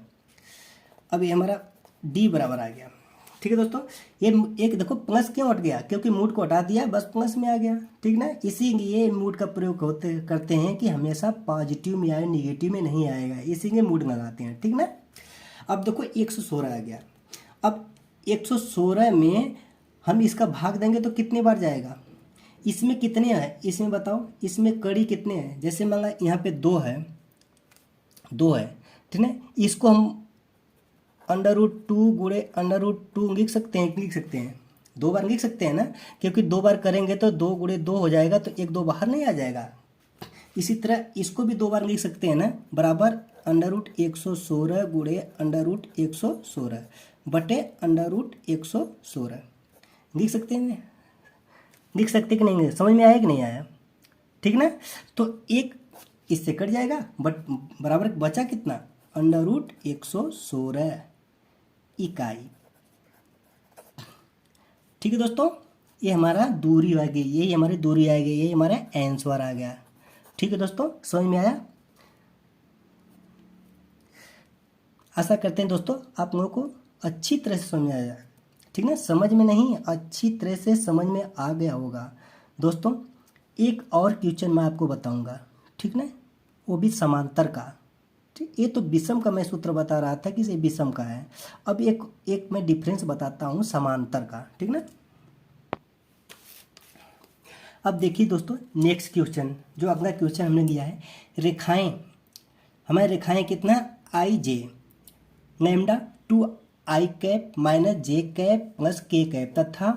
अब ये हमारा डी बराबर आ गया। ठीक है दोस्तों, ये एक देखो प्लस क्यों हट गया, क्योंकि मूड को हटा दिया बस प्लस में आ गया, ठीक ना। इसीलिए मूड का प्रयोग करते हैं कि हमेशा पॉजिटिव में आए, निगेटिव में नहीं आएगा, इसीलिए मूड लगाते हैं, ठीक ना। अब देखो 116 आ गया। अब 116 में हम इसका भाग देंगे तो कितने बार जाएगा, इसमें कितने हैं इसमें बताओ, इसमें कड़ी कितने हैं। जैसे मान लो यहाँ पे 2 है, ठीक है। इसको हम अंडर रूट 2 गुणे अंडर रूट 2 लिख सकते हैं, 2 बार लिख सकते हैं ना, क्योंकि 2 बार करेंगे तो 2 गुणे 2 हो जाएगा तो 1 2 बाहर नहीं आ जाएगा। इसी तरह इसको भी 2 बार लिख सकते हैं ना, बराबर अंडर रूट 116 गुणे अंडर रूट 116 बटे अंडर रूट 116 लिख सकते हैं, लिख सकते कि नहीं, समझ में आया कि नहीं आया, ठीक ना। तो एक इससे कट जाएगा बट बराबर बचा कितना अंडर रूट 116 इकाई। ठीक है दोस्तों, ये हमारा दूरी आ गई, ये हमारी दूरी आ गई, ये हमारा आंसर आ गया। ठीक है दोस्तों, समझ में आया। आशा करते हैं दोस्तों आप लोगों को अच्छी तरह से समझ आया, ठीक ना। समझ में नहीं, अच्छी तरह से समझ में आ गया होगा। दोस्तों एक और क्वेश्चन मैं आपको बताऊंगा, ठीक ना, वो भी समांतर का। ठीक, ये तो विषम का मैं सूत्र बता रहा था कि ये विषम का है। अब एक मैं डिफरेंस बताता हूँ समांतर का, ठीक ना। अब देखिए दोस्तों नेक्स्ट क्वेश्चन, जो अगला क्वेश्चन हमने दिया है, रेखाएं, हमारी रेखाएं कितना आई जे लैम्डा 2i कैप माइनस जे कैप प्लस के कैप तथा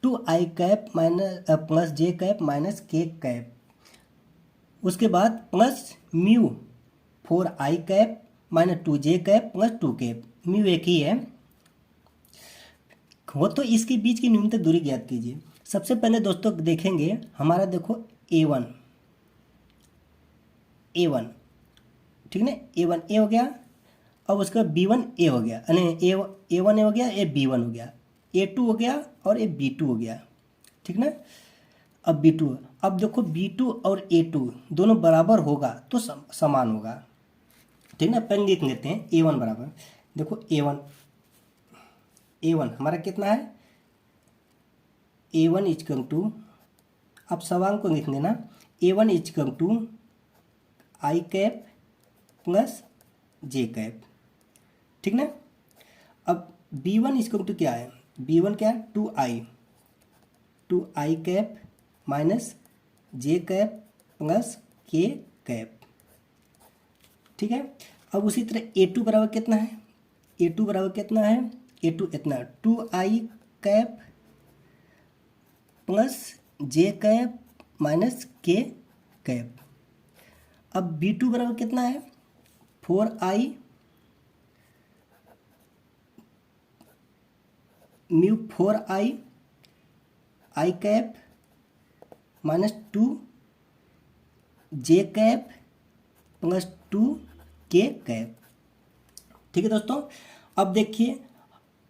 2i cap minus plus j cap minus के कैप, उसके बाद plus mu 4i cap minus 2j cap plus 2 cap, mu एक ही है हो, तो इसके बीच की न्यूनतम दूरी ज्ञात कीजिए। सबसे पहले दोस्तों देखेंगे हमारा, देखो a1, ठीक है, a1 ए हो गया। अब उसका b1 ए हो गया, यानी a1 ए हो गया, a b1 हो गया, a2 हो गया और a b2 हो गया, ठीक ना। अब b2, अब देखो b2 और a2 दोनों बराबर होगा तो समान होगा, ठीक ना। पेन लिख लेते हैं a1 बराबर, देखो a1 हमारा कितना है a1 इजकम टू, अब सवाल को लिख लेना a1 is equal to i cap plus j cap, ठीक ना। अब b1 इजकम टू क्या है, b1 क्या है 2i कैप माइनस जे कैप प्लस के कैप, ठीक है। अब उसी तरह a2 बराबर कितना है, a2 बराबर कितना है, a2 इतना 2i cap plus j cap minus के कैप। अब b2 बराबर कितना है 4i म्यू 4i आई कैप माइनस 2 जे कैप प्लस 2 के कैप। ठीक है दोस्तों, अब देखिए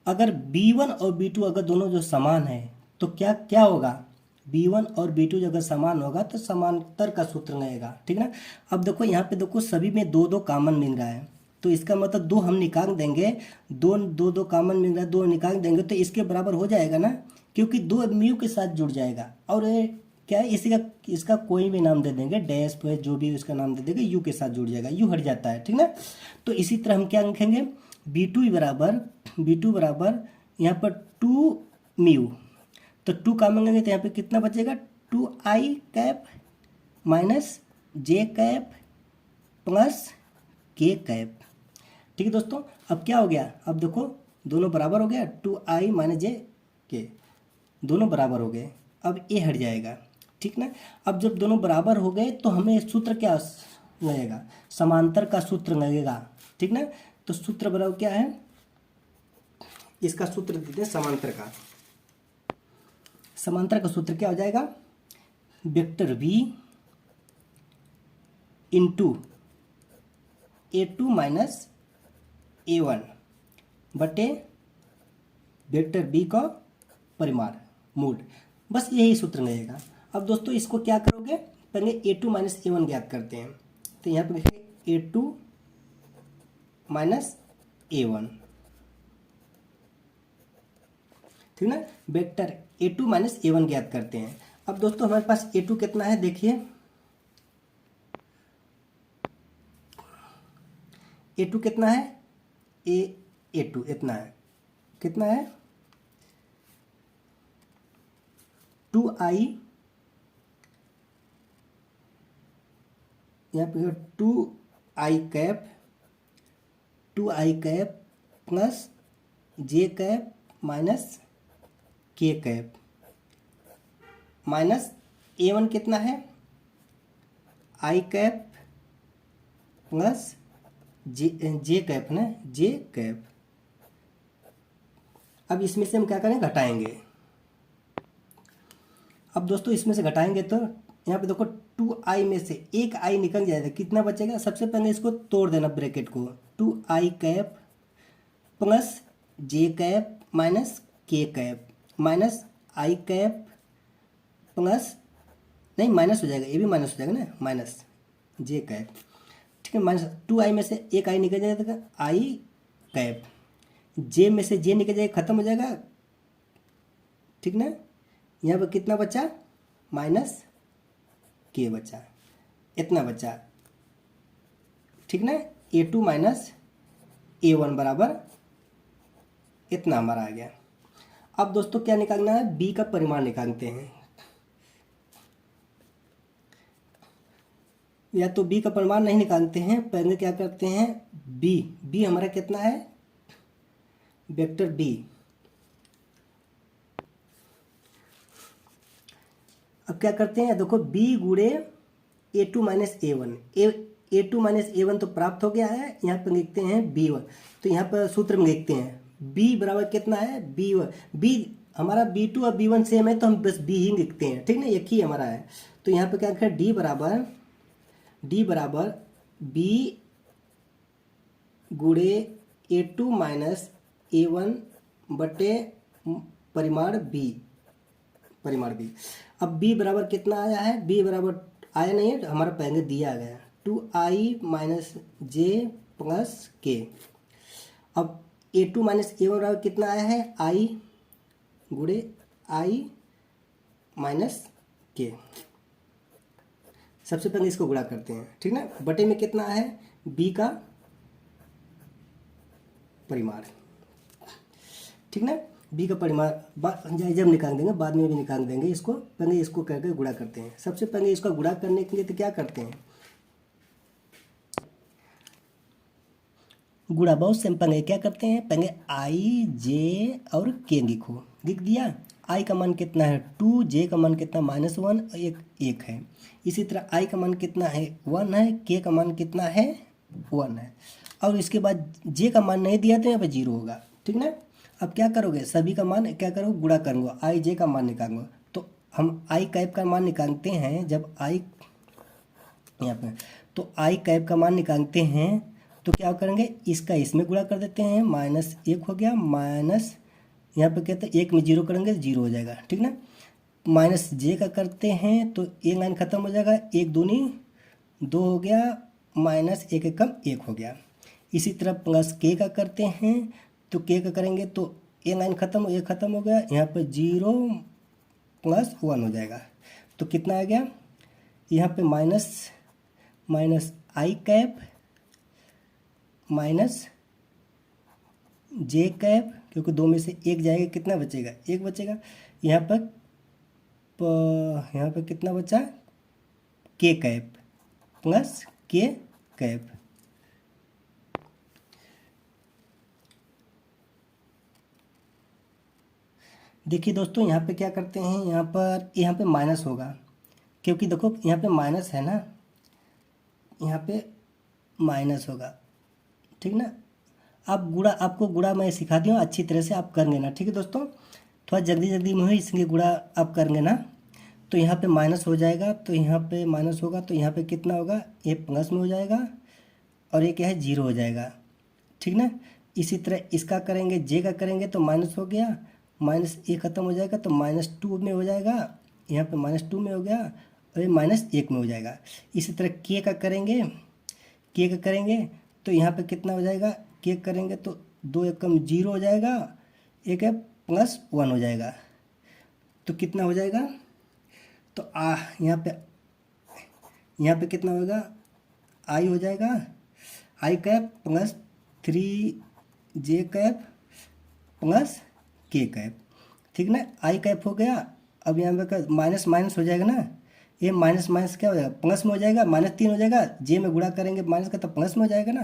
अगर B1 और B2 अगर दोनों जो समान है तो क्या क्या होगा, B1 और B2 जो अगर समान होगा तो समांतर का सूत्र लगेगा। ठीक है ना। अब देखो यहाँ पे देखो सभी में दो दो कॉमन मिल रहा है, तो इसका मतलब दो हम निकाल देंगे, दो दो दो कॉमन मिल रहा है, दो निकाल देंगे तो इसके बराबर हो जाएगा ना, क्योंकि दो म्यू के साथ जुड़ जाएगा। और ये क्या है, इसी का इसका कोई भी नाम दे देंगे, डैश पे जो भी इसका नाम दे देंगे, यू के साथ जुड़ जाएगा, यू हट जाता है। ठीक ना। तो इसी तरह हम क्या लिखेंगे, B2 बराबर यहाँ पर 2 म्यू, तो 2 कॉमन लेंगे तो यहाँ पे कितना बचेगा, 2i कैप माइनस जे कैप प्लस के कैप। ठीक है दोस्तों, अब क्या हो गया, अब देखो दोनों बराबर हो गया, 2i माइनस जे के दोनों बराबर हो गए, अब ए हट जाएगा। ठीक ना। अब जब दोनों बराबर हो गए तो हमें सूत्र क्या लगेगा, समांतर का सूत्र लगेगा। ठीक ना। तो सूत्र बराबर क्या है, इसका सूत्र देते हैं समांतर का। समांतर का सूत्र क्या हो जाएगा, vector v into A2 minus A1 बटे वेक्टर b का परिमाण मूल, बस यही सूत्र लगेगा। अब दोस्तों इसको क्या करोगे, पहले A2 माइनस A1 ज्ञात करते हैं, तो यहाँ पे लिखेंगे A2 माइनस A1। ठीक ना। वेक्टर A2 माइनस A1 ज्ञात करते हैं। अब दोस्तों हमारे पास A2 कितना है, देखिए A2 कितना है, A2 इतना है, कितना है 2i, यहाँ पे 2i cap plus j cap minus के कैप माइनस A1 कितना है, आई कैप प्लस जे कैप ना, जे कैप। अब इसमें से हम क्या करें, घटाएंगे। अब दोस्तों इसमें से घटाएंगे तो यहाँ पे देखो 2i में से एक i निकल जाएगा, कितना बचेगा, सबसे पहले इसको तोड़ देना ब्रैकेट को, 2i cap plus j cap minus के कैप माइनस आई कैप प्लस, नहीं माइनस हो जाएगा, ये भी माइनस हो जाएगा ना, माइनस जे कैप। ठीक है, माइनस 2i में से एक i निकल जाएगा, आई कैप, जे में से जे निकल जाएगा, खत्म हो जाएगा। ठीक ना। यहाँ पर कितना बचा, माइनस के बचा, इतना बचा। ठीक ना। A2 माइनस A1 बराबर इतना हमारा आ गया। अब दोस्तों क्या निकालना है, B का परिमाण निकालते हैं। या तो B का परिमाण नहीं निकालते हैं, पहले क्या करते हैं, B हमारा कितना है, वेक्टर B। अब क्या करते हैं, देखो B गुणे A2 minus A1, A2 minus A1 तो प्राप्त हो गया है, यहाँ पर लिखते हैं B1, तो यहाँ पर सूत्र में लिखते हैं B बराबर कितना है, B हमारा B2 और B1 सेम है तो हम बस B ही लिखते हैं। ठीक ना, एक ही हमारा है। तो यहाँ पर क्या लिखें, D बराबर B गुणे A2 माइनस A1 बटे परिमाण B। अब B बराबर कितना आया है, B बराबर आया नहीं है, हमारा पहले दिया गया 2i माइनस जे प्लस के। अब A2 माइनस A1 बराबर कितना आया है, i गुणे i माइनस के। सबसे पहले इसको गुणा करते हैं। ठीक ना। बटे में कितना है, B का परिमाण। ठीक ना। B का परिमाण जब निकाल देंगे, बाद में भी निकाल देंगे इसको, पहले इसको करके गुणा करते हैं। सबसे पहले इसका गुणा करने के लिए तो क्या करते हैं, गुणा बहुत सिंपल है। क्या करते हैं, पहले i j और k लिख दिया। i का मान कितना है 2, j का मान कितना -1, एक है। इसी तरह i का मान कितना है 1 है, k का मान कितना है 1 है, और इसके बाद j का मान नहीं दिया तो यहाँ पे 0 होगा। ठीक ना। अब क्या करोगे, सभी का मान क्या करोगे, गुणा करूँगा, आई जे का मान निकालूंगा। तो हम आई कैप का मान निकालते हैं जब आई यहाँ पे, तो आई कैप का मान निकालते हैं तो क्या करेंगे, इसका इसमें गुणा कर देते हैं, -1 हो गया, माइनस यहाँ पे कहते हैं 1 में 0 करेंगे तो 0 हो जाएगा, ठीक ना। माइनस जे का करते हैं तो एक लाइन खत्म हो जाएगा, 1 दूनी 2 हो गया, माइनस 1 एकम 1 हो गया। इसी तरह प्लस के का करते हैं तो के का करेंगे तो एक लाइन खत्म, एक खत्म हो गया, यहाँ पर 0 + 1 हो जाएगा। तो कितना आ गया, यहाँ पे माइनस आई कैप माइनस जे कैप, क्योंकि 2 में से 1 जाएगा, कितना बचेगा, 1 बचेगा। यहाँ पर कितना बचा, के कैप प्लस के कैप। देखिए दोस्तों, यहाँ पे क्या करते हैं, यहाँ पे माइनस होगा, क्योंकि देखो यहाँ पे माइनस है ना, यहाँ पे माइनस होगा, ठीक ना। आपको गुणा मैं सिखा दिया हूँ, अच्छी तरह से आप कर लेना, ठीक है दोस्तों। थोड़ा जल्दी में ही इसलिए गुणा आप कर लेना। तो यहाँ पे माइनस हो जाएगा, तो यहाँ पे माइनस होगा, तो यहाँ पे कितना होगा, ये प्लस में हो जाएगा और ये क्या है, 0 हो जाएगा, ठीक ना। इसी तरह इसका करेंगे, जे का करेंगे तो माइनस हो गया, माइनस ए खत्म हो जाएगा तो -2 में हो जाएगा, यहाँ पे -2 में हो गया और ये -1 में हो जाएगा। इसी तरह के का करेंगे तो यहाँ पे कितना हो जाएगा, के करेंगे तो 2 एकम 0 हो जाएगा, एक है +1 हो जाएगा। तो कितना हो जाएगा, तो यहाँ पे कितना होगा, आई हो जाएगा, आई कैप प्लस 3 जे कैप प्लस के कैप, ठीक ना। आई कैप हो गया। अब यहाँ पे माइनस माइनस हो जाएगा ना, ये माइनस माइनस क्या हो जाएगा, प्लस में हो जाएगा, -3 हो जाएगा, जे में गुणा करेंगे माइनस का तो प्लस में हो जाएगा ना,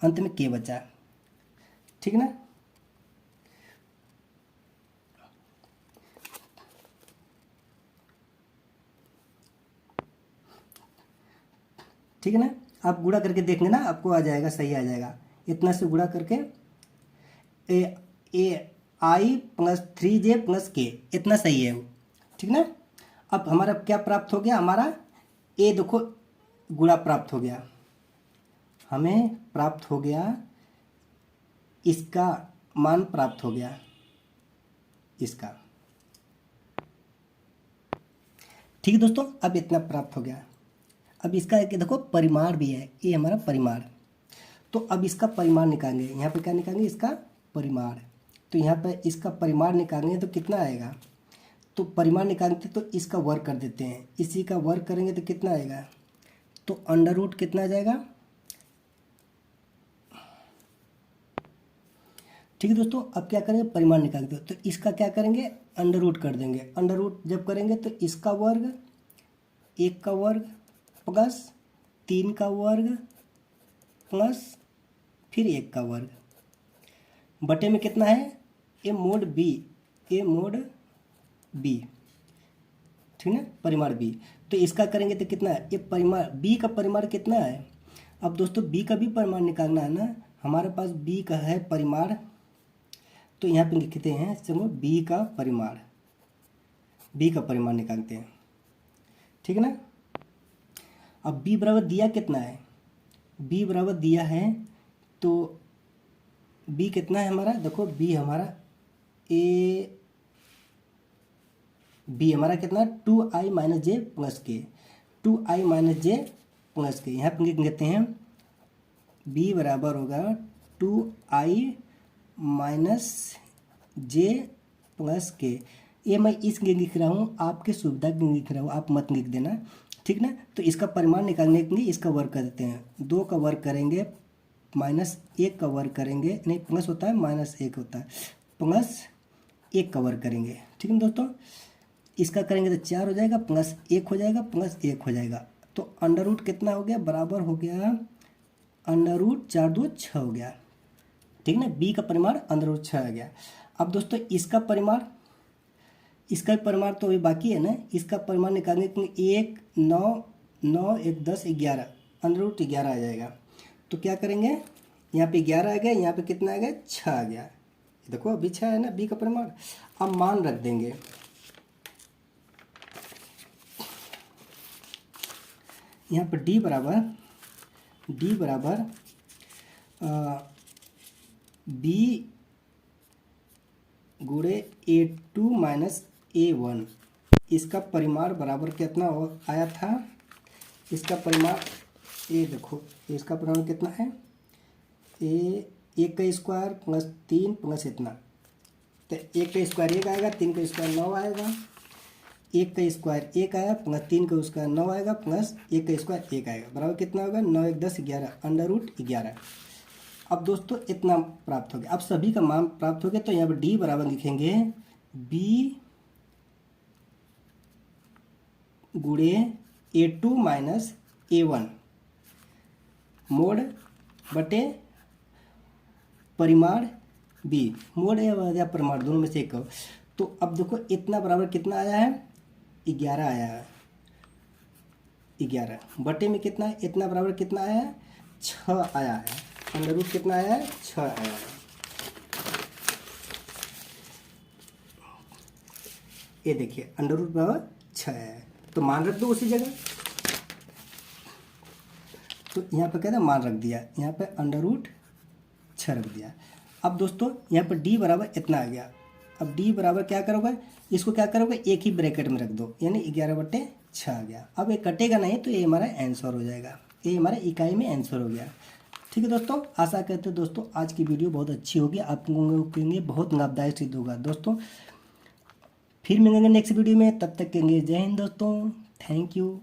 अंत में के बचा, ठीक ना। ठीक है ना, आप गुणा करके देखेंगे ना, आपको आ जाएगा, सही आ जाएगा। इतना से गुणा करके आई प्लस 3 जे प्लस के, इतना सही है वो, ठीक ना। अब हमारा क्या प्राप्त हो गया, हमारा ए देखो गुणा प्राप्त हो गया, हमें प्राप्त हो गया, इसका मान प्राप्त हो गया, इसका, ठीक है दोस्तों। अब इतना प्राप्त हो गया। अब इसका एक देखो परिमाण भी है, ये हमारा परिमाण। तो अब इसका परिमाण निकालेंगे, यहाँ पे क्या निकालेंगे, इसका परिमाण। तो यहाँ पे इसका परिमाण निकालेंगे तो कितना आएगा, तो परिमाण निकालते तो इसका वर्ग कर देते हैं, इसी का वर्ग करेंगे तो कितना आएगा, तो अंडर रूट कितना आ जाएगा, ठीक है दोस्तों। अब क्या करेंगे, परिमाण निकालते तो इसका क्या करेंगे, अंडर रूट कर देंगे। अंडर रूट जब करेंगे तो इसका वर्ग, 1 का वर्ग प्लस 3 का वर्ग प्लस फिर 1 का वर्ग, बटे में कितना है, ए मोड बी, ठीक है, परिमाण बी। तो इसका करेंगे तो कितना है, ये परिमाण बी का परिमाण कितना है। अब दोस्तों बी का भी परिमाण निकालना है ना, हमारे पास बी का है परिमाण, तो यहाँ पे लिखते हैं, चलो बी का परिमाण निकालते हैं, ठीक है ना। अब बी बराबर दिया कितना है, बी बराबर दिया है, तो बी कितना है हमारा, देखो बी हमारा कितना, 2i माइनस जे प्लस के, 2i माइनस जे प्लस के, यहाँ पे लिख लेते हैं, बी बराबर होगा 2i माइनस जे प्लस के। ये मैं इसलिए लिख रहा हूँ, आपके सुविधा के लिए लिख रहा हूँ, आप मत लिख देना, ठीक ना। तो इसका परिमाण निकालने के लिए इसका वर्ग कर देते हैं, 2 का वर्ग करेंगे -1 का वर्ग करेंगे, नहीं प्लस होता है, -1 होता है, +1 का वर्ग करेंगे, ठीक है दोस्तों। इसका करेंगे तो 4 हो जाएगा, +1 हो जाएगा, +1 हो जाएगा। तो अंडर रूट कितना हो गया, बराबर हो गया अंडर रूट 4 2 6 हो गया, ठीक ना। बी का परिमाण अंडर रूट 6 आ गया। अब दोस्तों इसका परिमाण तो अभी बाकी है ना, इसका परिमाण निकालने के लिए 1 9 9 1 10 11 अंडर रूट 11 आ जाएगा। तो क्या करेंगे, यहाँ पे 11 आ गया, यहाँ पे कितना आ गया, 6 आ गया, देखो अभी 6 है ना बी का परिमाण। अब मान रख देंगे, यहाँ पर डी बराबर बी गुणे A2 माइनस A1, इसका परिमाण बराबर कितना आया था, इसका परिमाण ए देखो इसका परिमाण कितना है, ए 1 का स्क्वायर प्लस 3 प्लस इतना, तो 1 का स्क्वायर 1 आएगा, 3 का स्क्वायर 9 आएगा, 1 का स्क्वायर 1 आया प्लस 3 का स्क्वायर 9 आएगा प्लस 1 का स्क्वायर 1 आएगा, बराबर कितना होगा 9 1 10 11 √11। अब दोस्तों इतना प्राप्त हो गया। अब सभी का मान प्राप्त हो गया, तो यहाँ पर डी बराबर लिखेंगे बी गुणे A2 माइनस A1 मोड बटे परिमाण बी, मोड या परिमाण दोनों में से एक हो। तो अब देखो इतना बराबर कितना आया है, 11 आया है, 11 बटे में कितना है, इतना बराबर कितना आया है, 6 आया है, अंडर रूट कितना आया है, 6 आया है। ये देखिए अंडर रूट बराबर 6 है, तो मान रख दो उसी जगह। तो यहाँ पर क्या था, मान रख दिया, यहाँ पे अंडर रूट 6 रख दिया। अब दोस्तों यहाँ पर डी बराबर इतना आ गया। अब डी बराबर क्या करोगे, इसको क्या करोगे, एक ही ब्रैकेट में रख दो, यानी 11/6 आ गया। अब ये कटेगा नहीं, तो ये हमारा आंसर हो जाएगा, ये हमारा इकाई में आंसर हो गया। ठीक है दोस्तों, आशा करते हो दोस्तों आज की वीडियो बहुत अच्छी होगी, आप लोगों के लिए बहुत लाभदायक सिद्ध होगा। दोस्तों फिर मिलेंगे नेक्स्ट वीडियो में, तब तक के लिए जय हिंद दोस्तों, थैंक यू।